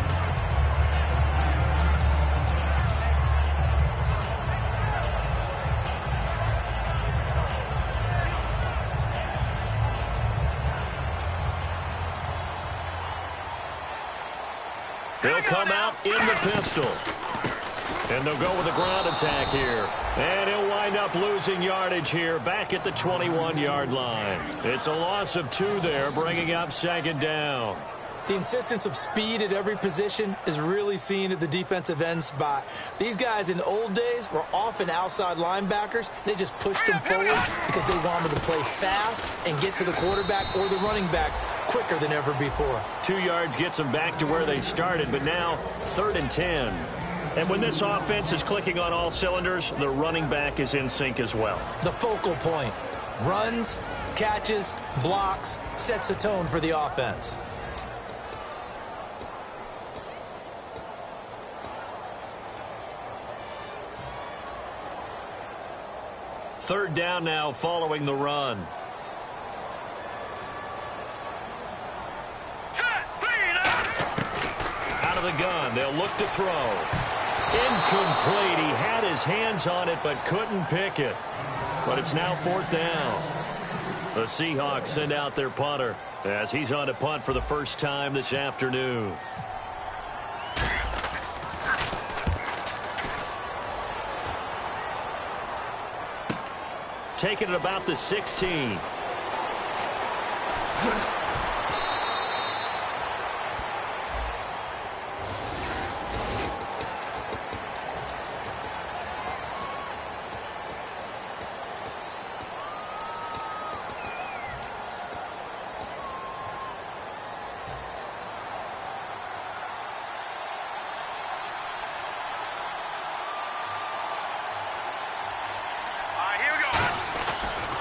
They'll come out in the pistol. And they'll go with a ground attack here. And he'll wind up losing yardage here back at the 21-yard line. It's a loss of 2 there, bringing up 2nd down. The insistence of speed at every position is really seen at the defensive end spot. These guys in the old days were often outside linebackers. They just pushed them forward because they wanted to play fast and get to the quarterback or the running backs quicker than ever before. 2 yards gets them back to where they started, but now 3rd and 10. And when this offense is clicking on all cylinders, the running back is in sync as well. The focal point. Runs, catches, blocks, sets a tone for the offense. Third down now following the run. Out of the gun, they'll look to throw. Incomplete. He had his hands on it but couldn't pick it. But it's now 4th down. The Seahawks send out their punter as he's on to punt for the first time this afternoon. Taking it about the 16.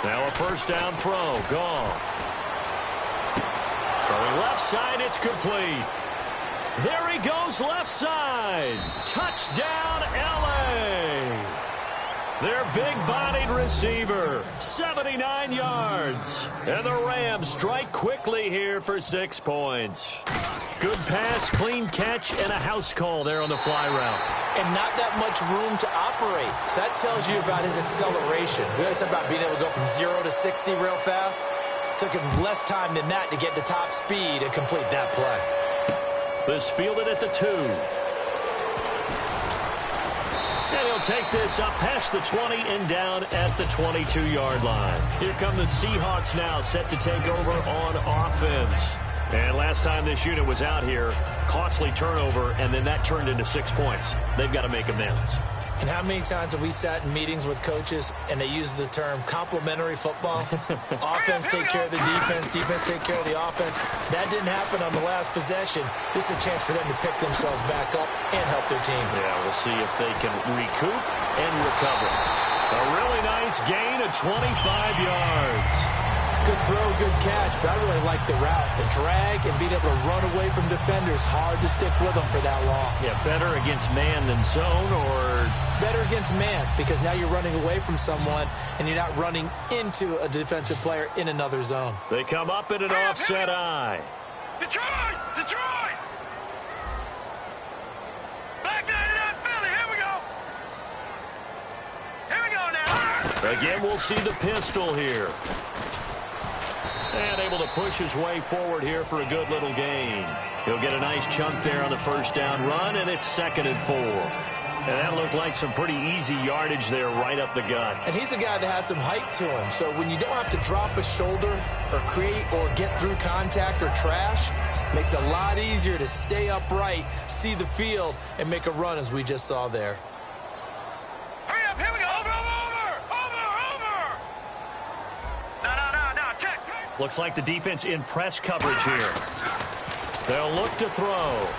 Now a first down throw. Gone. Throwing left side. It's complete. There he goes left side. Touchdown, L.A. Their big-bodied receiver. 79 yards. And the Rams strike quickly here for 6 points. Good pass, clean catch, and a house call there on the fly route. And not that much room to operate. So that tells you about his acceleration. We always talk about being able to go from 0 to 60 real fast. Took him less time than that to get to top speed and complete that play. This fielded at the 2. And he'll take this up past the 20 and down at the 22-yard line. Here come the Seahawks now, set to take over on offense. And last time this unit was out here, costly turnover, and then that turned into 6 points. They've got to make amends. And how many times have we sat in meetings with coaches and they use the term complementary football? Offense take care of the defense, defense take care of the offense. That didn't happen on the last possession. This is a chance for them to pick themselves back up and help their team. Yeah, we'll see if they can recoup and recover. A really nice gain of 25 yards. Good throw, good catch, but I really like the route. The drag and being able to run away from defenders, hard to stick with them for that long. Yeah, better against man than zone, or? Better against man, because now you're running away from someone and you're not running into a defensive player in another zone. They come up in an offset eye. Detroit! Detroit! Back 99 Philly, here we go! Here we go now! Again, we'll see the pistol here. And able to push his way forward here for a good little gain. He'll get a nice chunk there on the first down run, and it's 2nd and 4. And that looked like some pretty easy yardage there right up the gut. And he's a guy that has some height to him. So when you don't have to drop a shoulder or create or get through contact or trash, makes it a lot easier to stay upright, see the field, and make a run as we just saw there. Hurry up, here we go. Over. No, check. Looks like the defense in press coverage here. They'll look to throw.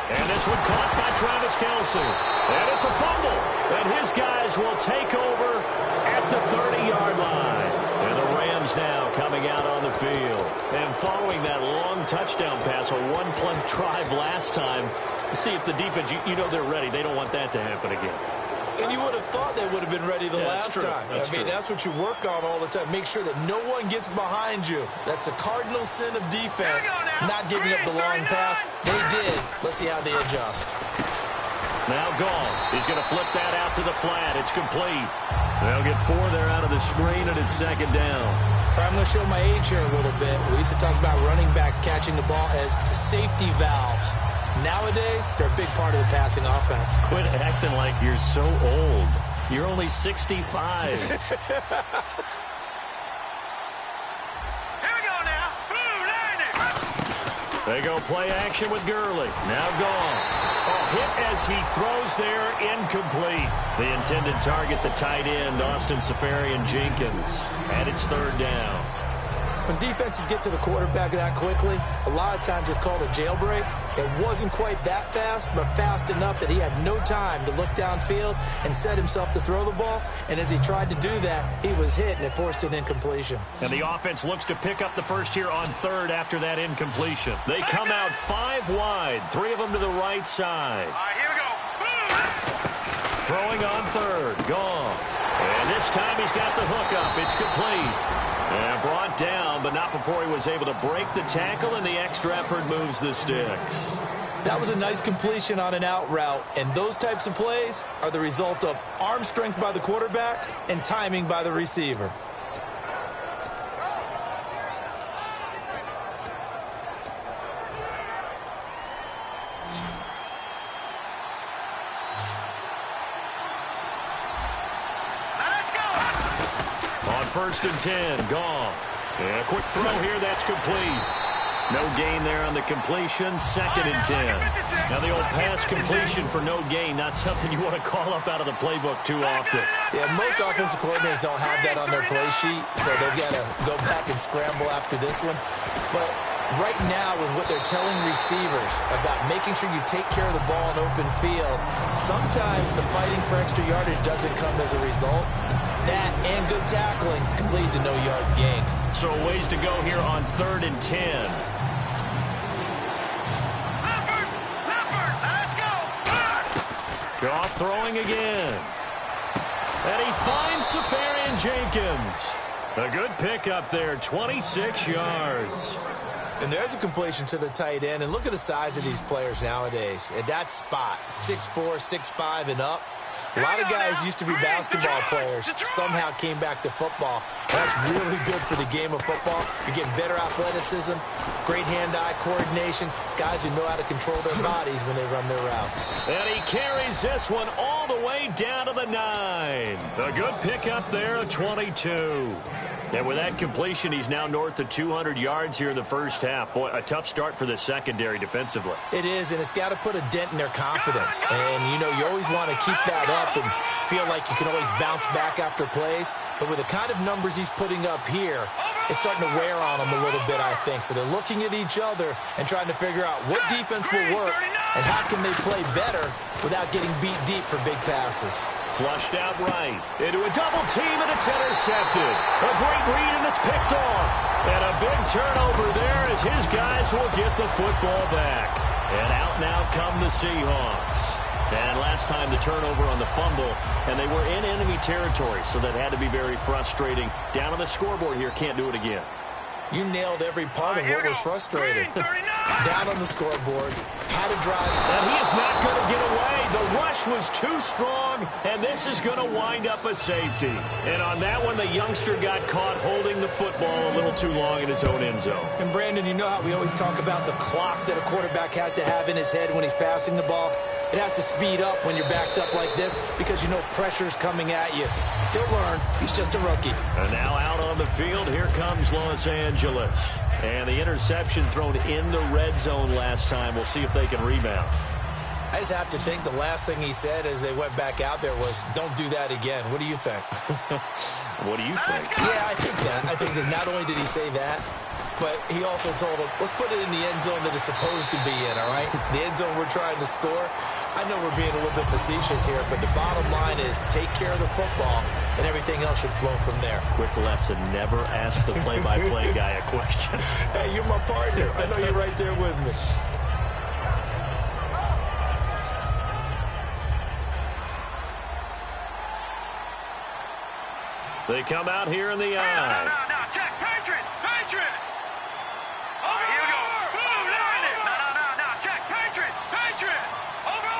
And this one caught by Travis Kelce. And it's a fumble. And his guys will take over at the 30-yard line. And the Rams now coming out on the field. And following that long touchdown pass, a one-play drive last time, see if the defense, you know they're ready. They don't want that to happen again. And you would have thought they would have been ready the last time. That's what you work on all the time. Make sure that no one gets behind you. That's the cardinal sin of defense, not giving up the long pass. They did. Let's see how they adjust. Now Goff. He's going to flip that out to the flat. It's complete. They'll get 4 there out of the screen, and it's 2nd down. I'm going to show my age here a little bit. We used to talk about running backs catching the ball as safety valves. Nowadays, they're a big part of the passing offense. Quit acting like you're so old. You're only 65. Here we go now. Boom, landing. They go play action with Gurley. Now Goff. Hit as he throws there, incomplete. The intended target, the tight end, Austin Seferian-Jenkins. And it's 3rd down. When defenses get to the quarterback that quickly, a lot of times it's called a jailbreak. It wasn't quite that fast, but fast enough that he had no time to look downfield and set himself to throw the ball. And as he tried to do that, he was hit, and it forced an incompletion. And the offense looks to pick up the first here on 3rd after that incompletion. They come out 5 wide, 3 of them to the right side. All right, here we go. Boom. Throwing on 3rd, Goff. And this time he's got the hook up. It's complete. And brought down, but not before he was able to break the tackle, and the extra effort moves the sticks. That was a nice completion on an out route, and those types of plays are the result of arm strength by the quarterback and timing by the receiver. On 1st and 10, Goff. And a quick throw here, that's complete. No gain there on the completion, 2nd and 10. Now the old pass completion for no gain, not something you want to call up out of the playbook too often. Yeah, most offensive coordinators don't have that on their play sheet, so they've got to go back and scramble after this one. But right now, with what they're telling receivers about making sure you take care of the ball in open field, sometimes the fighting for extra yardage doesn't come as a result. That and good tackling can lead to no yards gained. So a ways to go here on 3rd and 10. Let's go. Goff throwing again. And he finds Seferian-Jenkins. A good pickup there, 26 yards. And there's a completion to the tight end. And look at the size of these players nowadays. At that spot, 6'4", 6'5", and up. A lot of guys used to be basketball players, somehow came back to football. That's really good for the game of football. You're getting better athleticism, great hand-eye coordination, guys who know how to control their bodies when they run their routes. And he carries this one all the way down to the 9. A good pickup there, a 22. And with that completion, he's now north of 200 yards here in the first half. Boy, a tough start for the secondary defensively. It is, and it's got to put a dent in their confidence. And, you know, you always want to keep that up and feel like you can always bounce back after plays. But with the kind of numbers he's putting up here, it's starting to wear on them a little bit, I think. So they're looking at each other and trying to figure out what defense will work and how can they play better without getting beat deep for big passes. Flushed out right into a double team, and it's intercepted. A great read, and it's picked off. And a big turnover there as his guys will get the football back. And out now come the Seahawks. And last time the turnover on the fumble, and they were in enemy territory, so that had to be very frustrating. Down on the scoreboard here, can't do it again. You nailed every part of what was frustrating. down on the scoreboard, had a drive. And he is not going to get away. The rush was too strong, and this is going to wind up a safety. And on that one, the youngster got caught holding the football a little too long in his own end zone. And, Brandon, you know how we always talk about the clock that a quarterback has to have in his head when he's passing the ball? It has to speed up when you're backed up like this because you know pressure's coming at you. He'll learn. He's just a rookie. And now out on the field, here comes Los Angeles. And the interception thrown in the red zone last time. We'll see if they can rebound. I just have to think the last thing he said as they went back out there was, don't do that again. What do you think? What do you think? Yeah, I think that. I think that not only did he say that, but he also told him, let's put it in the end zone that it's supposed to be in, all right? The end zone we're trying to score. I know we're being a little bit facetious here, but the bottom line is take care of the football, and everything else should flow from there. Quick lesson, never ask the play-by-play guy a question. Hey, you're my partner. I know you're right there with me. They come out here in the eye. No, check. Patriot. Over, here we go. Boom, line it. No, check. Patriot. Over.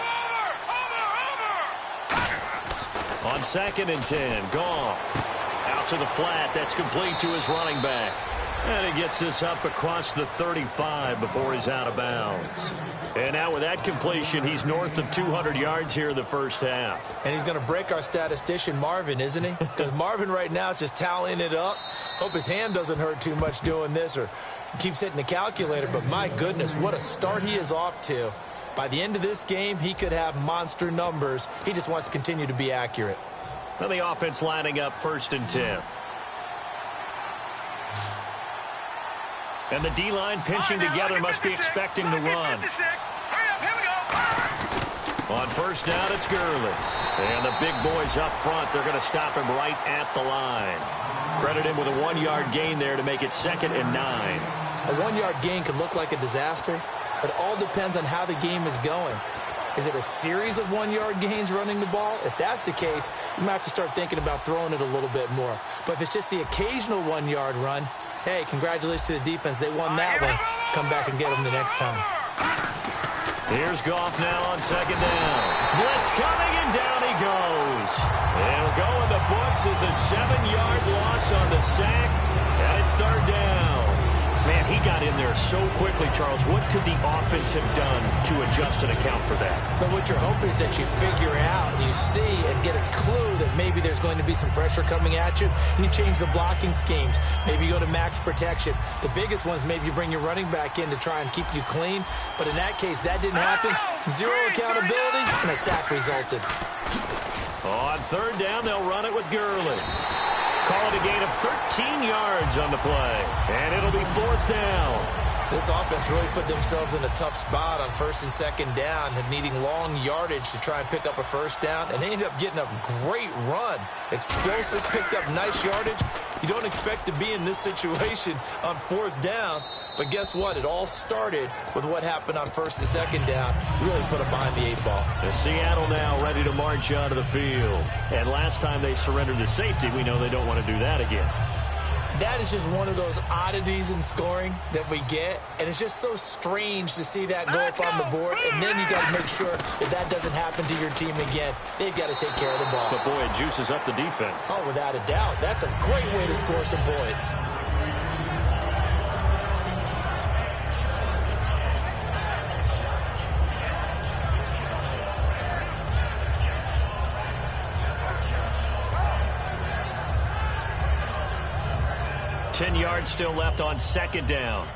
On 2nd and 10, Goff. Out to the flat. That's complete to his running back. And he gets this up across the 35 before he's out of bounds. And now with that completion, he's north of 200 yards here in the first half. And he's going to break our statistician, Marvin, isn't he? Because Marvin right now is just tallying it up. Hope his hand doesn't hurt too much doing this or keeps hitting the calculator. But my goodness, what a start he is off to. By the end of this game, he could have monster numbers. He just wants to continue to be accurate. And the offense lining up 1st and 10. And the D-line pinching together must be expecting the run. On 1st down, it's Gurley. And the big boys up front, they're going to stop him right at the line. Credit him with a 1-yard gain there to make it 2nd and 9. A 1-yard gain could look like a disaster, but it all depends on how the game is going. Is it a series of 1-yard gains running the ball? If that's the case, you might have to start thinking about throwing it a little bit more. But if it's just the occasional 1-yard run, hey, congratulations to the defense. They won that one. Come back and get them the next time. Here's Goff now on 2nd down. Blitz coming, and down he goes. It'll go in the books as a 7-yard loss on the sack, and it's 3rd down. Man, he got in there so quickly, Charles. What could the offense have done to adjust and account for that? But what you're hoping is that you figure out and you see and get a clue that maybe there's going to be some pressure coming at you, and you change the blocking schemes. Maybe you go to max protection. The biggest one is maybe you bring your running back in to try and keep you clean. But in that case, that didn't happen. Zero accountability, and a sack resulted. On 3rd down, they'll run it with Gurley. Call it a gain of 13 yards on the play. And it'll be 4th down. This offense really put themselves in a tough spot on 1st and 2nd down and needing long yardage to try and pick up a 1st down. And they ended up getting a great run. Explosive, picked up nice yardage. You don't expect to be in this situation on 4th down. But guess what? It all started with what happened on 1st and 2nd down. Really put them behind the 8 ball. And Seattle now ready to march onto the field. And last time they surrendered to safety, we know they don't want to do that again. That is just one of those oddities in scoring that we get. And it's just so strange to see that go up on the board. And then you got to make sure that that doesn't happen to your team again. They've got to take care of the ball. But, boy, it juices up the defense. Oh, without a doubt. That's a great way to score some points. Ten yards still left on 2nd down.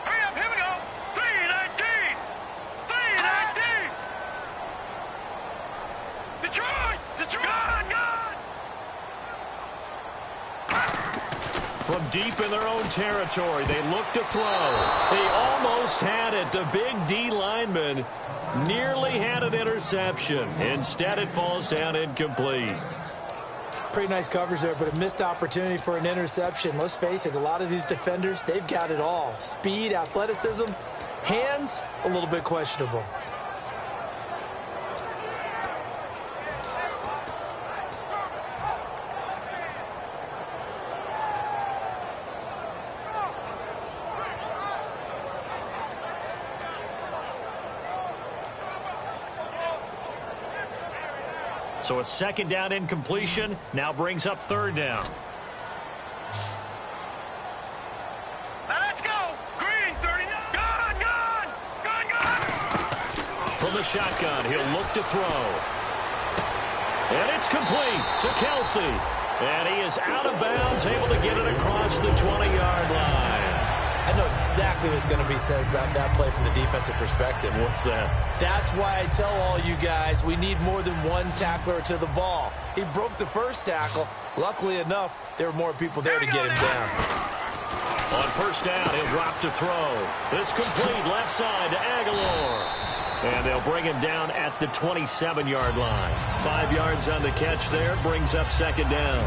Hurry up, here we go. 3-19. 3-19. Detroit. Gone. From deep in their own territory, they look to throw. They almost had it. The big D lineman nearly had an interception. Instead, it falls down incomplete. Pretty nice coverage there, but a missed opportunity for an interception. Let's face it, a lot of these defenders, they've got it all. Speed, athleticism, hands, a little bit questionable. So a second down incompletion now brings up third down. Now let's go. Green, 39. Gone. From the shotgun, he'll look to throw. And it's complete to Kelsey. And he is out of bounds, able to get it across the 20-yard line. I know exactly what's going to be said about that play from the defensive perspective. What's that? That's why I tell all you guys we need more than one tackler to the ball. He broke the first tackle. Luckily enough, there were more people there to get him down. On first down, he'll drop to throw. This complete left side to Aguilar. And they'll bring him down at the 27-yard line. 5 yards on the catch there, brings up second down.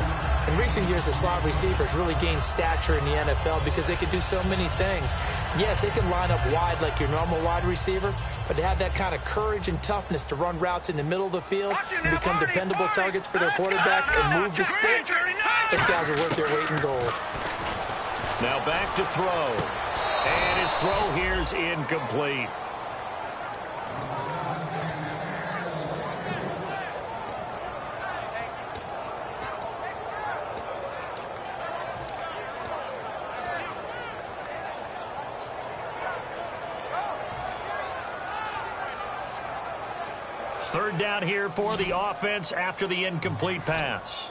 In recent years, the slot receivers really gained stature in the NFL because they can do so many things. Yes, they can line up wide like your normal wide receiver, but to have that kind of courage and toughness to run routes in the middle of the field and become dependable targets for their quarterbacks and move the sticks, those guys are worth their weight in gold. Now back to throw. And his throw here's incomplete. Third down here for the offense after the incomplete pass.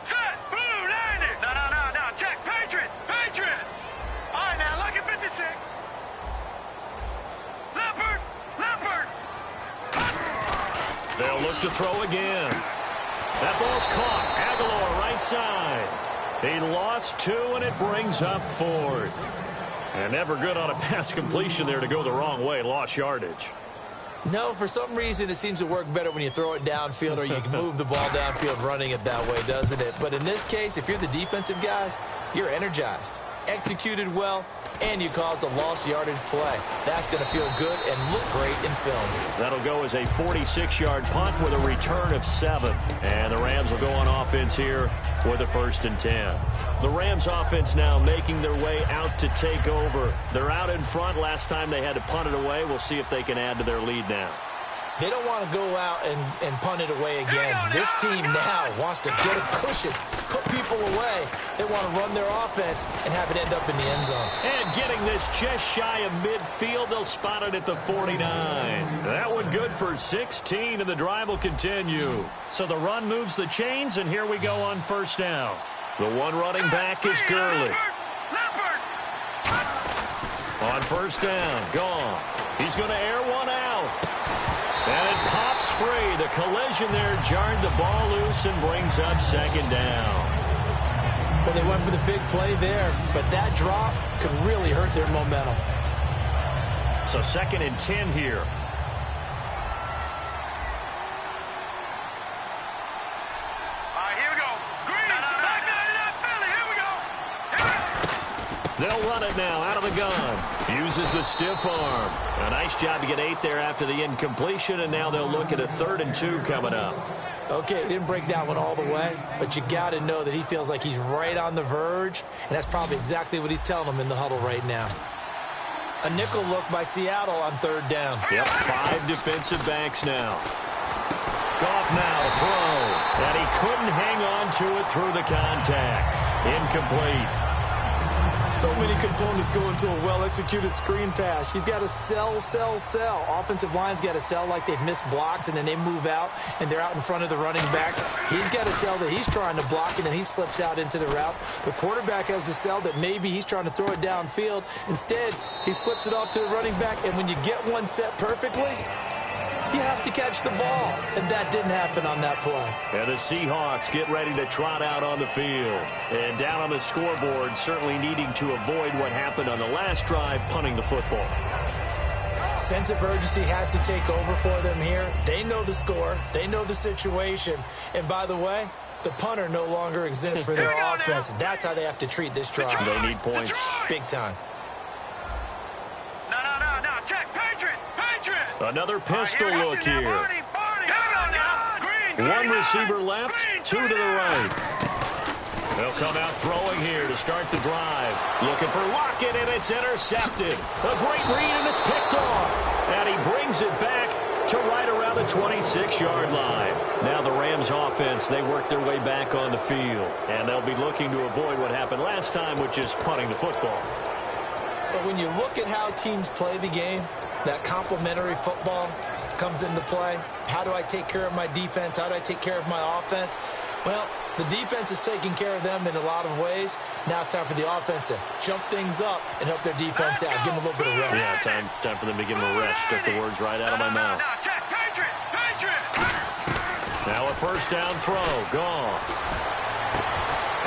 Set. Blue, landed. No. Check. Patriot. All right, now, look at 56. Leopard. They'll look to throw again. That ball's caught. Aguilar right side. He lost 2, and it brings up 4th. And never good on a pass completion there to go the wrong way. Lost yardage. No, for some reason, it seems to work better when you throw it downfield or you can move the ball downfield running it that way, doesn't it? But in this case, if you're the defensive guys, you're energized, executed well, and you caused a lost yardage play. That's going to feel good and look great in film. That'll go as a 46-yard punt with a return of 7. And the Rams will go on offense here with a 1st and 10. The Rams offense now making their way out to take over. They're out in front. Last time they had to punt it away. We'll see if they can add to their lead now. They don't want to go out and punt it away again. This team now wants to get a cushion, put people away. They want to run their offense and have it end up in the end zone. And getting this just shy of midfield, they'll spot it at the 49. That one good for 16, and the drive will continue. So the run moves the chains, and here we go on first down. The one running back is Gurley. On first down, gone. He's going to air one out. And it pops free. The collision there jarred the ball loose and brings up second down. Well, they went for the big play there, but that drop could really hurt their momentum. So 2nd and 10 here. They'll run it now out of the gun. Uses the stiff arm. A nice job to get 8 there after the incompletion, and now they'll look at a 3rd and 2 coming up. Okay, he didn't break that one all the way, but you got to know that he feels like he's right on the verge, and that's probably exactly what he's telling them in the huddle right now. A nickel look by Seattle on 3rd down. Yep, 5 defensive backs now. Goff now to throw, and he couldn't hang on to it through the contact. Incomplete. So many components go into a well-executed screen pass. You've got to sell. Offensive line's got to sell like they've missed blocks, and then they move out, and they're out in front of the running back. He's got to sell that he's trying to block, and then he slips out into the route. The quarterback has to sell that maybe he's trying to throw it downfield. Instead, he slips it off to the running back, and when you get one set perfectly, you have to catch the ball, and that didn't happen on that play. And the Seahawks get ready to trot out on the field. And down on the scoreboard, certainly needing to avoid what happened on the last drive, punting the football. Sense of urgency has to take over for them here. They know the score. They know the situation. And by the way, the punter no longer exists for their offense. That's how they have to treat this drive. They need points. Big time. No. Check. Patriot. Another pistol look here. One receiver left, 2 to the right. They'll come out throwing here to start the drive. Looking for Lockett, and it's intercepted. A great read, and it's picked off. And he brings it back to to right around the 26-yard line. Now the Rams offense, they work their way back on the field. And they'll be looking to avoid what happened last time, which is punting the football. But when you look at how teams play the game, that complementary football comes into play. How do I take care of my defense? How do I take care of my offense? Well, the defense is taking care of them in a lot of ways. Now it's time for the offense to jump things up and help their defense out. Give them a little bit of rest. Yeah, time for them to give them a rest. Took the words right out of my mouth. Now a first down throw. Gone.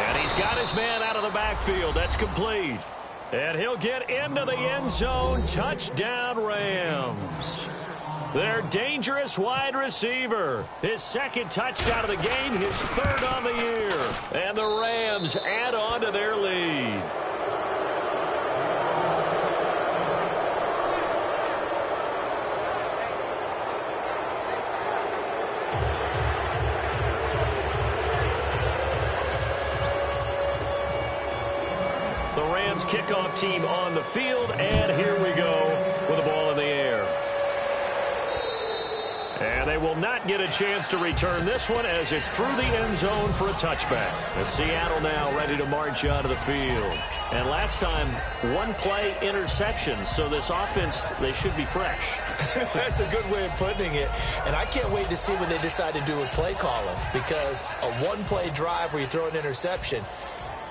And he's got his man out of the backfield. That's complete. And he'll get into the end zone. Touchdown, Rams. Their dangerous wide receiver. His second touchdown of the game, his third on the year. And the Rams add on to their lead. The Rams kickoff team on the field, and here we go with the ball in the air. And they will not get a chance to return this one as it's through the end zone for a touchback. As Seattle now ready to march out of the field. And last time, one play interception, so this offense, they should be fresh. That's a good way of putting it. And I can't wait to see what they decide to do with play calling, because a one-play drive where you throw an interception,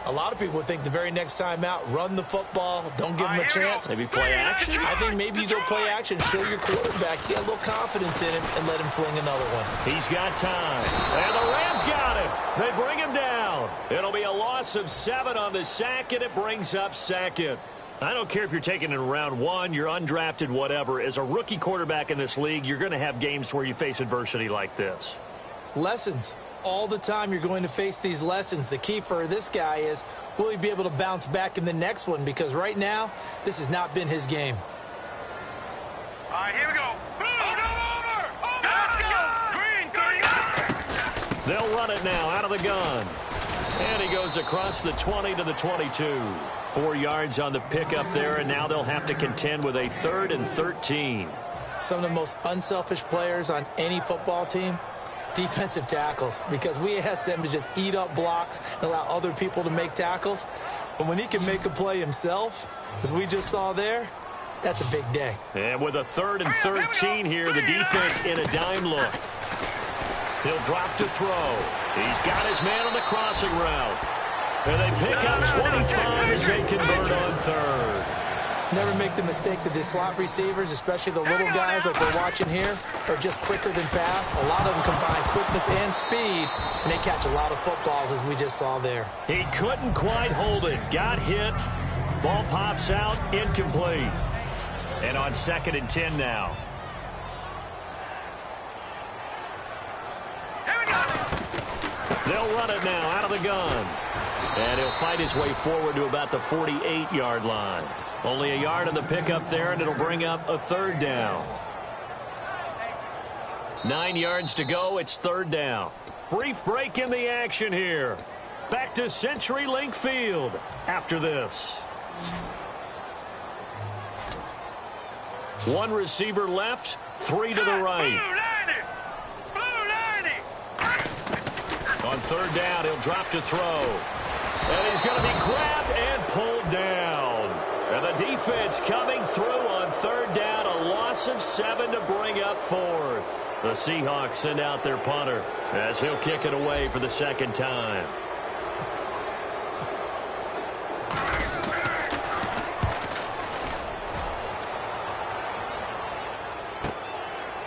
a lot of people would think the very next time out, run the football, don't give them a chance. Maybe play action? I think maybe you go play action, show your quarterback, get a little confidence in him, and let him fling another one. He's got time. And the Rams got him. They bring him down. It'll be a loss of 7 on the sack, and it brings up second. I don't care if you're taking it in round 1, you're undrafted, whatever. As a rookie quarterback in this league, you're going to have games where you face adversity like this. Lessons. All the time you're going to face these lessons. The key for this guy is, will he be able to bounce back in the next one? Because right now, this has not been his game. All right, here we go. Let's go. Green, 30. They'll run it now out of the gun. And he goes across the 20 to the 22. 4 yards on the pickup there, and now they'll have to contend with a 3rd and 13. Some of the most unselfish players on any football team, defensive tackles, because we ask them to just eat up blocks and allow other people to make tackles. But when he can make a play himself, as we just saw there, that's a big day. And with a 3rd and 13 here, the defense in a dime look. He'll drop to throw. He's got his man on the crossing route. And they pick up 25 as they convert on 3rd. Never make the mistake that the slot receivers, especially the little guys like we're watching here, are just quicker than fast. A lot of them combine quickness and speed, and they catch a lot of footballs, as we just saw there. He couldn't quite hold it. Got hit. Ball pops out. Incomplete. And on 2nd and 10 now. They'll run it now out of the gun. And he'll fight his way forward to about the 48-yard line. Only a yard on the pickup there, and it'll bring up a 3rd down. 9 yards to go. It's 3rd down. Brief break in the action here. Back to CenturyLink Field after this. One receiver left, 3 to the right. On 3rd down, he'll drop to throw. And he's going to be grabbed and pulled down. And the defense coming through on 3rd down. A loss of 7 to bring up 4th. The Seahawks send out their punter as he'll kick it away for the 2nd time.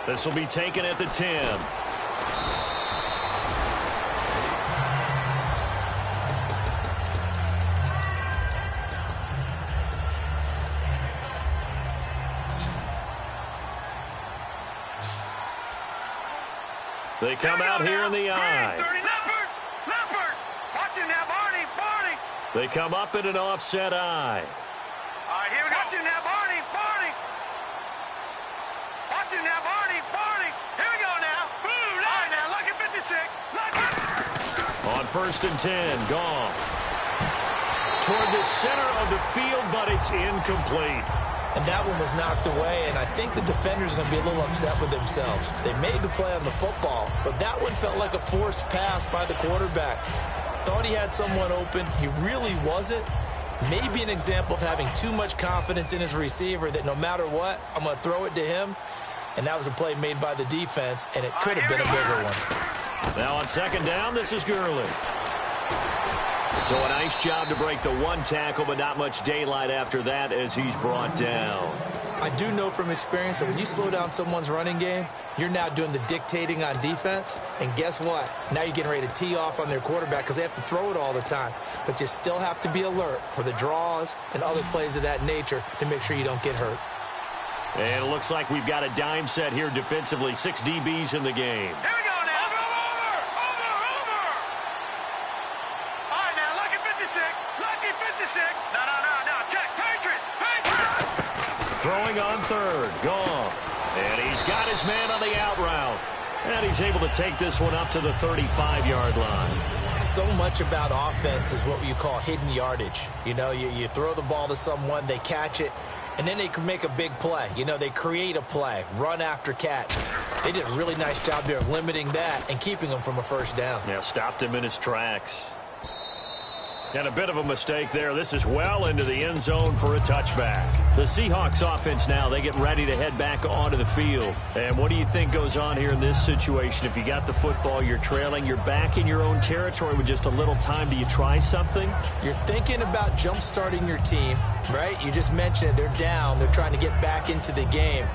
This will be taken at the 10. They come out here in the eye. Leopard. Watching now, Barney. They come up in an offset eye. All right, here we go. Watching now, Barney. Watching now, Barney. Here we go now. All right, now, lucky 56. Lucky. On 1st and 10, Goff. Toward the center of the field, but it's incomplete. And that one was knocked away, and I think the defenders are going to be a little upset with themselves. They made the play on the football, but that one felt like a forced pass by the quarterback. Thought he had someone open. He really wasn't. Maybe an example of having too much confidence in his receiver that no matter what, I'm going to throw it to him. And that was a play made by the defense, and it could have been a bigger one. Now on second down, this is Gurley. So a nice job to break the one tackle, but not much daylight after that as he's brought down. I do know from experience that when you slow down someone's running game, you're now doing the dictating on defense. And guess what? Now you're getting ready to tee off on their quarterback because they have to throw it all the time. But you still have to be alert for the draws and other plays of that nature to make sure you don't get hurt. And it looks like we've got a dime set here defensively. 6 DBs in the game. Here we go now. Over. All right, now, lucky 56. Lucky 56. No. Check. Patriot. Throwing on third. Goff. And he's got his man on the out route. And he's able to take this one up to the 35-yard line. So much about offense is what you call hidden yardage. You know, you throw the ball to someone, they catch it, and then they can make a big play. You know, they create a play, run after catch. They did a really nice job there of limiting that and keeping him from a first down. Yeah, stopped him in his tracks. And a bit of a mistake there. This is well into the end zone for a touchback. The Seahawks offense now, they get ready to head back onto the field. And what do you think goes on here in this situation? If you got the football, you're trailing, you're back in your own territory with just a little time. Do you try something? You're thinking about jump-starting your team, right? You just mentioned it. They're down. They're trying to get back into the game.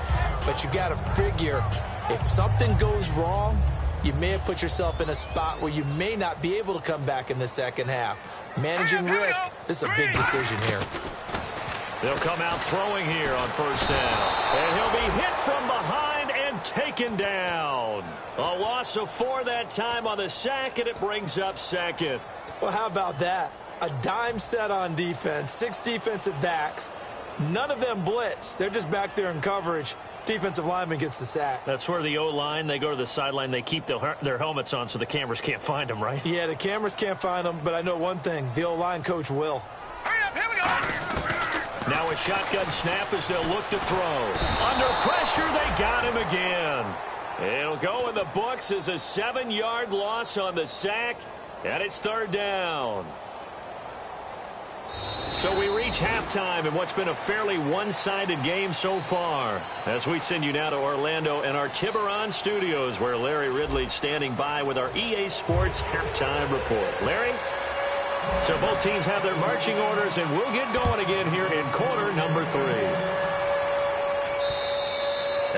But you got to figure if something goes wrong, you may have put yourself in a spot where you may not be able to come back in the second half. Managing risk, this is a big decision here. They'll come out throwing here on first down. And he'll be hit from behind and taken down. A loss of 4 that time on the sack, and it brings up second. Well, how about that? A dime set on defense, 6 defensive backs. None of them blitz. They're just back there in coverage. Defensive lineman gets the sack. That's where the O-line, they go to the sideline, they keep their helmets on so the cameras can't find them, right? Yeah, the cameras can't find them, but I know one thing. The O-line coach will. Hurry up, here we go. Now a shotgun snap as they'll look to throw. Under pressure, they got him again. It'll go in the books as a 7-yard loss on the sack, and it's third down. So we reach halftime in what's been a fairly one-sided game so far. As we send you now to Orlando and our Tiburon studios, where Larry Ridley's standing by with our EA Sports halftime report. Larry? So both teams have their marching orders, and we'll get going again here in quarter number 3.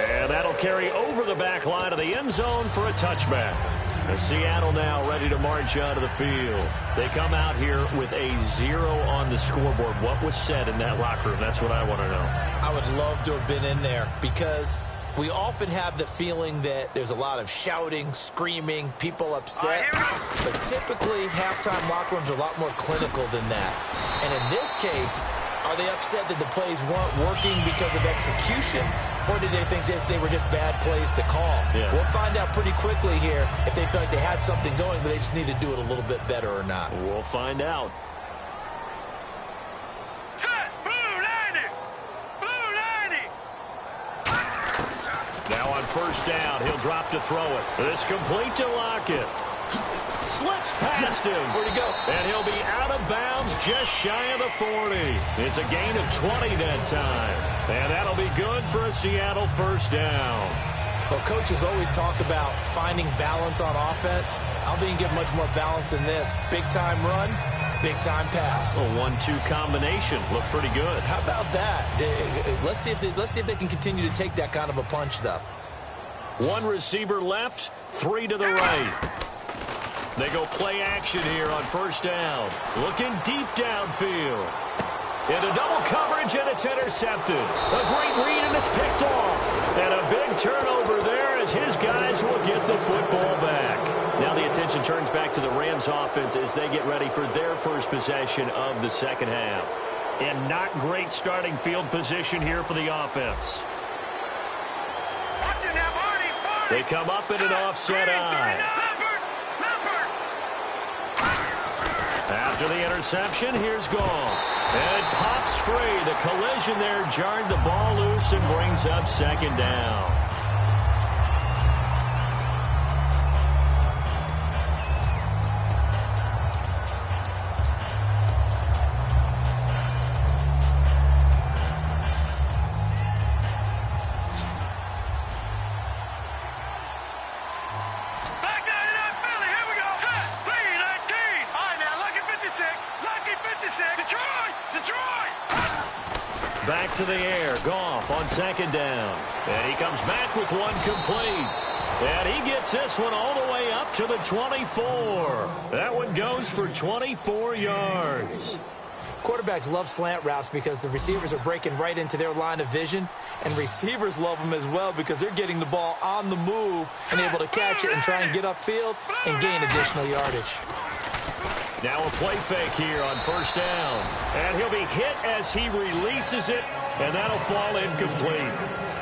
And that'll carry over the back line of the end zone for a touchback. As Seattle now ready to march out of the field. They come out here with a 0 on the scoreboard. What was said in that locker room? That's what I want to know. I would love to have been in there because we often have the feeling that there's a lot of shouting, screaming, people upset. But typically, halftime locker rooms are a lot more clinical than that. And in this case, are they upset that the plays weren't working because of execution? Or did they think they were just bad plays to call? Yeah. We'll find out pretty quickly here if they feel like they had something going, but they just need to do it a little bit better or not. We'll find out. Set, blue 90. Blue 90. Now on first down, he'll drop to throw it. This complete to Lockett. Slips past him. Where'd he go? And he'll be out of bounds just shy of the 40. It's a gain of 20 that time. And that'll be good for a Seattle first down. Well, coaches always talk about finding balance on offense. I don't think you get much more balance than this. Big-time run, big-time pass. A 1-2 combination. Looked pretty good. How about that? Let's see if they can continue to take that kind of a punch, though. 1 receiver left, 3 to the right. They go play action here on first down. Looking deep downfield. Into double coverage, and it's intercepted. A great read, and it's picked off. And a big turnover there as his guys will get the football back. Now the attention turns back to the Rams offense as they get ready for their first possession of the second half. And not great starting field position here for the offense. Watching now, Barney. They come up in an offset eye. Leopard. At After the interception, here's Goff. And it pops free. The collision there jarred the ball loose and brings up second down. Back to the air. Goff on second down. And he comes back with one complete. And he gets this one all the way up to the 24. That one goes for 24 yards. Quarterbacks love slant routes because the receivers are breaking right into their line of vision. And receivers love them as well because they're getting the ball on the move and able to catch it and try and get upfield and gain additional yardage. Now a play fake here on first down. And he'll be hit as he releases it, and that'll fall incomplete.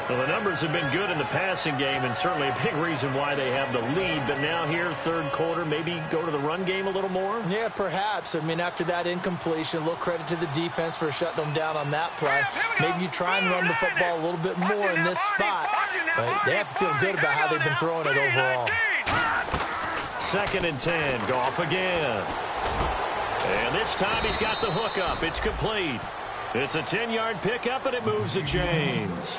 Well, the numbers have been good in the passing game, and certainly a big reason why they have the lead. But now here, third quarter, maybe go to the run game a little more? Yeah, perhaps. I mean, after that incompletion, a little credit to the defense for shutting them down on that play. Maybe you try and run the football a little bit more in this spot. But they have to feel good about how they've been throwing it overall. 2nd and 10. Goff again. And this time he's got the hook up. It's complete. It's a 10-yard pickup, and it moves to James.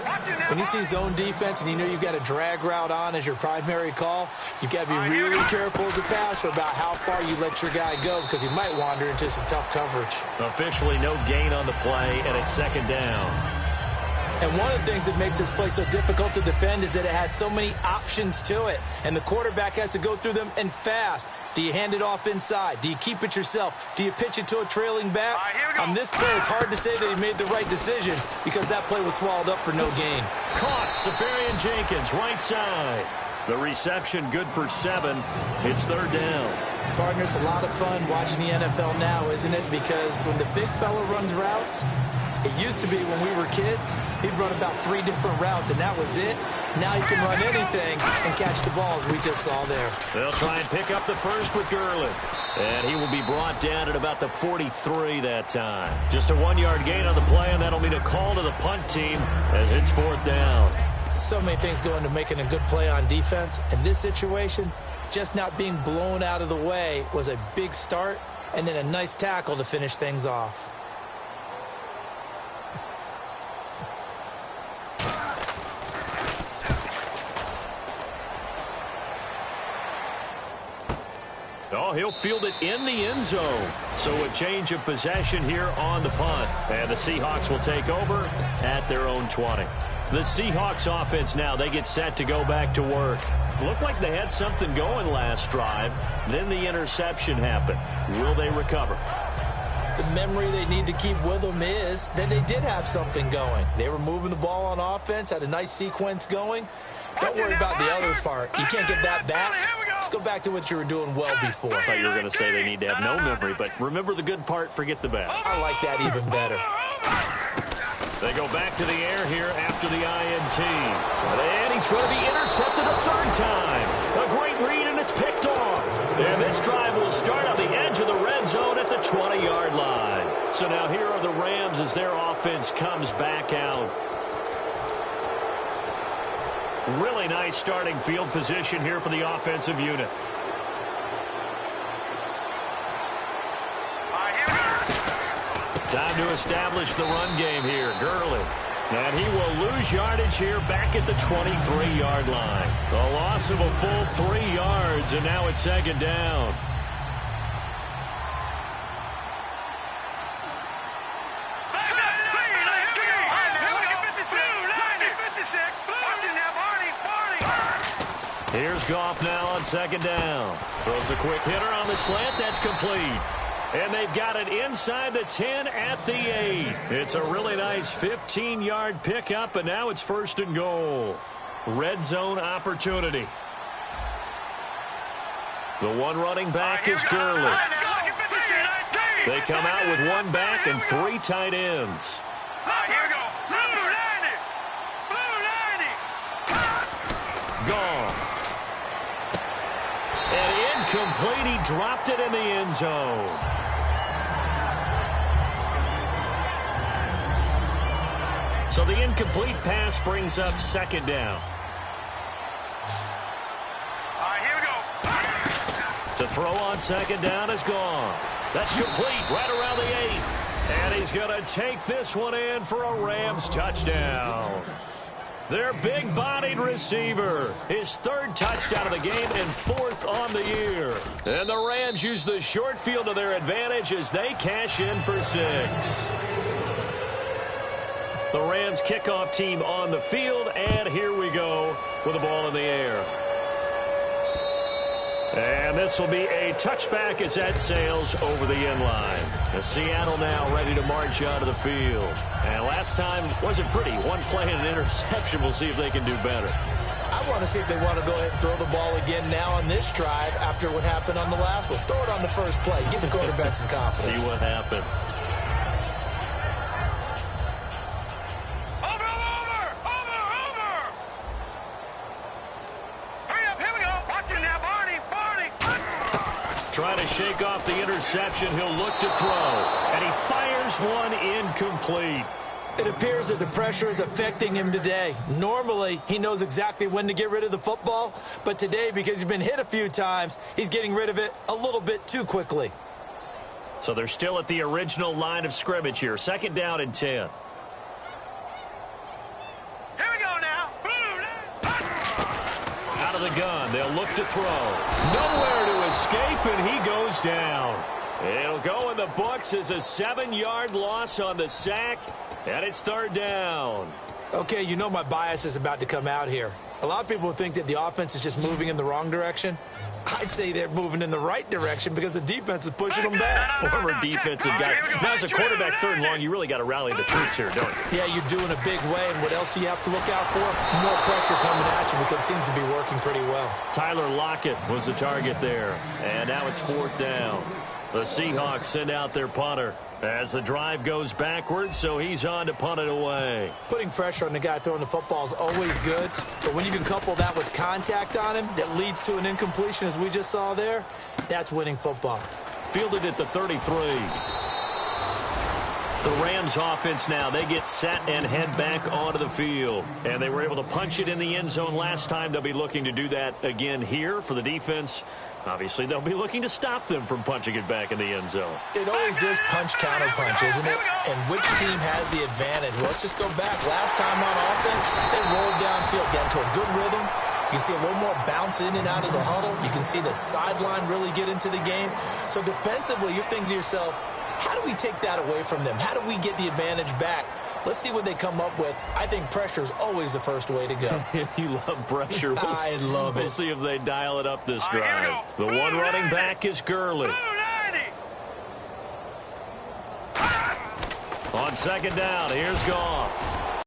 When you see zone defense and you know you've got a drag route on as your primary call, you've got to be really careful as a passer about how far you let your guy go because he might wander into some tough coverage. Officially no gain on the play, and it's second down. And one of the things that makes this play so difficult to defend is that it has so many options to it. And the quarterback has to go through them and fast. Do you hand it off inside? Do you keep it yourself? Do you pitch it to a trailing back? On this play, it's hard to say that he made the right decision because that play was swallowed up for no gain. Caught. Safarian Jenkins, right side. The reception good for 7. It's third down. Partner, it's a lot of fun watching the NFL now, isn't it? Because when the big fella runs routes, it used to be when we were kids, he'd run about 3 different routes, and that was it. Now he can run anything and catch the balls we just saw there. They'll try and pick up the first with Gurley. And he will be brought down at about the 43 that time. Just a 1-yard gain on the play, and that'll mean a call to the punt team as it's 4th down. So many things go into making a good play on defense. In this situation, just not being blown out of the way was a big start, and then a nice tackle to finish things off. Oh, he'll field it in the end zone. So a change of possession here on the punt. And the Seahawks will take over at their own 20. The Seahawks offense now, they get set to go back to work. Looked like they had something going last drive. Then the interception happened. Will they recover? The memory they need to keep with them is that they did have something going. They were moving the ball on offense, had a nice sequence going. Don't worry about the other part. You can't get that back. Let's go back to what you were doing well before. I thought you were going to say they need to have no memory, but remember the good part, forget the bad. I like that even better. They go back to the air here after the INT. And he's going to be intercepted a 3rd time. A great read, and it's picked off. And this drive will start on the edge of the red zone at the 20-yard line. So now here are the Rams as their offense comes back out. Really nice starting field position here for the offensive unit. Time to establish the run game here. Gurley. And he will lose yardage here back at the 23-yard line. A loss of a full 3 yards, and now it's 2nd down. Here's Goff now on 2nd down. Throws a quick hitter on the slant. That's complete. And they've got it inside the 10 at the 8. It's a really nice 15-yard pickup, and now it's 1st and goal. Red zone opportunity. The one running back is Gurley. They come out with 1 back and 3 tight ends. Goff. And incomplete. He dropped it in the end zone. So the incomplete pass brings up second down. All right, here we go. To throw on second down is gone. That's complete right around the 8. And he's going to take this one in for a Rams touchdown. Their big-bodied receiver, his 3rd touchdown of the game and 4th on the year. And the Rams use the short field to their advantage as they cash in for 6. The Rams kickoff team on the field, and here we go with the ball in the air. And this will be a touchback as that sails over the end line. The Seattle now ready to march out of the field. And last time wasn't pretty. One play and an interception. We'll see if they can do better. I want to see if they want to go ahead and throw the ball again now on this drive after what happened on the last one. Throw it on the first play. Give the quarterback some confidence. See what happens. Trying to shake off the interception. He'll look to throw. And he fires one incomplete. It appears that the pressure is affecting him today. Normally, he knows exactly when to get rid of the football. But today, because he's been hit a few times, he's getting rid of it a little bit too quickly. So they're still at the original line of scrimmage here. 2nd down and 10. Here we go now. Out of the gun. They'll look to throw. Nowhere to escape, and he goes down. It'll go in the books as a 7-yard loss on the sack, and it's 3rd down. Okay, you know my bias is about to come out here. A lot of people think that the offense is just moving in the wrong direction. I'd say they're moving in the right direction because the defense is pushing them back. Former defensive guy. Now, as a quarterback 3rd and long, you really got to rally the troops here, don't you? Yeah, you're doing a big way, and what else do you have to look out for? More pressure coming at you because it seems to be working pretty well. Tyler Lockett was the target there, and now it's 4th down. The Seahawks send out their punter as the drive goes backwards, so he's on to punt it away. Putting pressure on the guy throwing the football is always good, but when you can couple that with contact on him that leads to an incompletion, as we just saw there, that's winning football. Fielded at the 33. The Rams offense now, they get set and head back onto the field. And they were able to punch it in the end zone last time. They'll be looking to do that again here for the defense. Obviously, they'll be looking to stop them from punching it back in the end zone. It always is punch-counter-punch, isn't it? And which team has the advantage? Well, let's just go back. Last time on offense, they rolled downfield, got into a good rhythm. You can see a little more bounce in and out of the huddle. You can see the sideline really get into the game. So defensively, you're thinking to yourself, how do we take that away from them? How do we get the advantage back? Let's see what they come up with. I think pressure is always the first way to go. You love pressure. I love it. We'll see if they dial it up this drive. The one running back is Gurley. On 2nd down, here's Goff.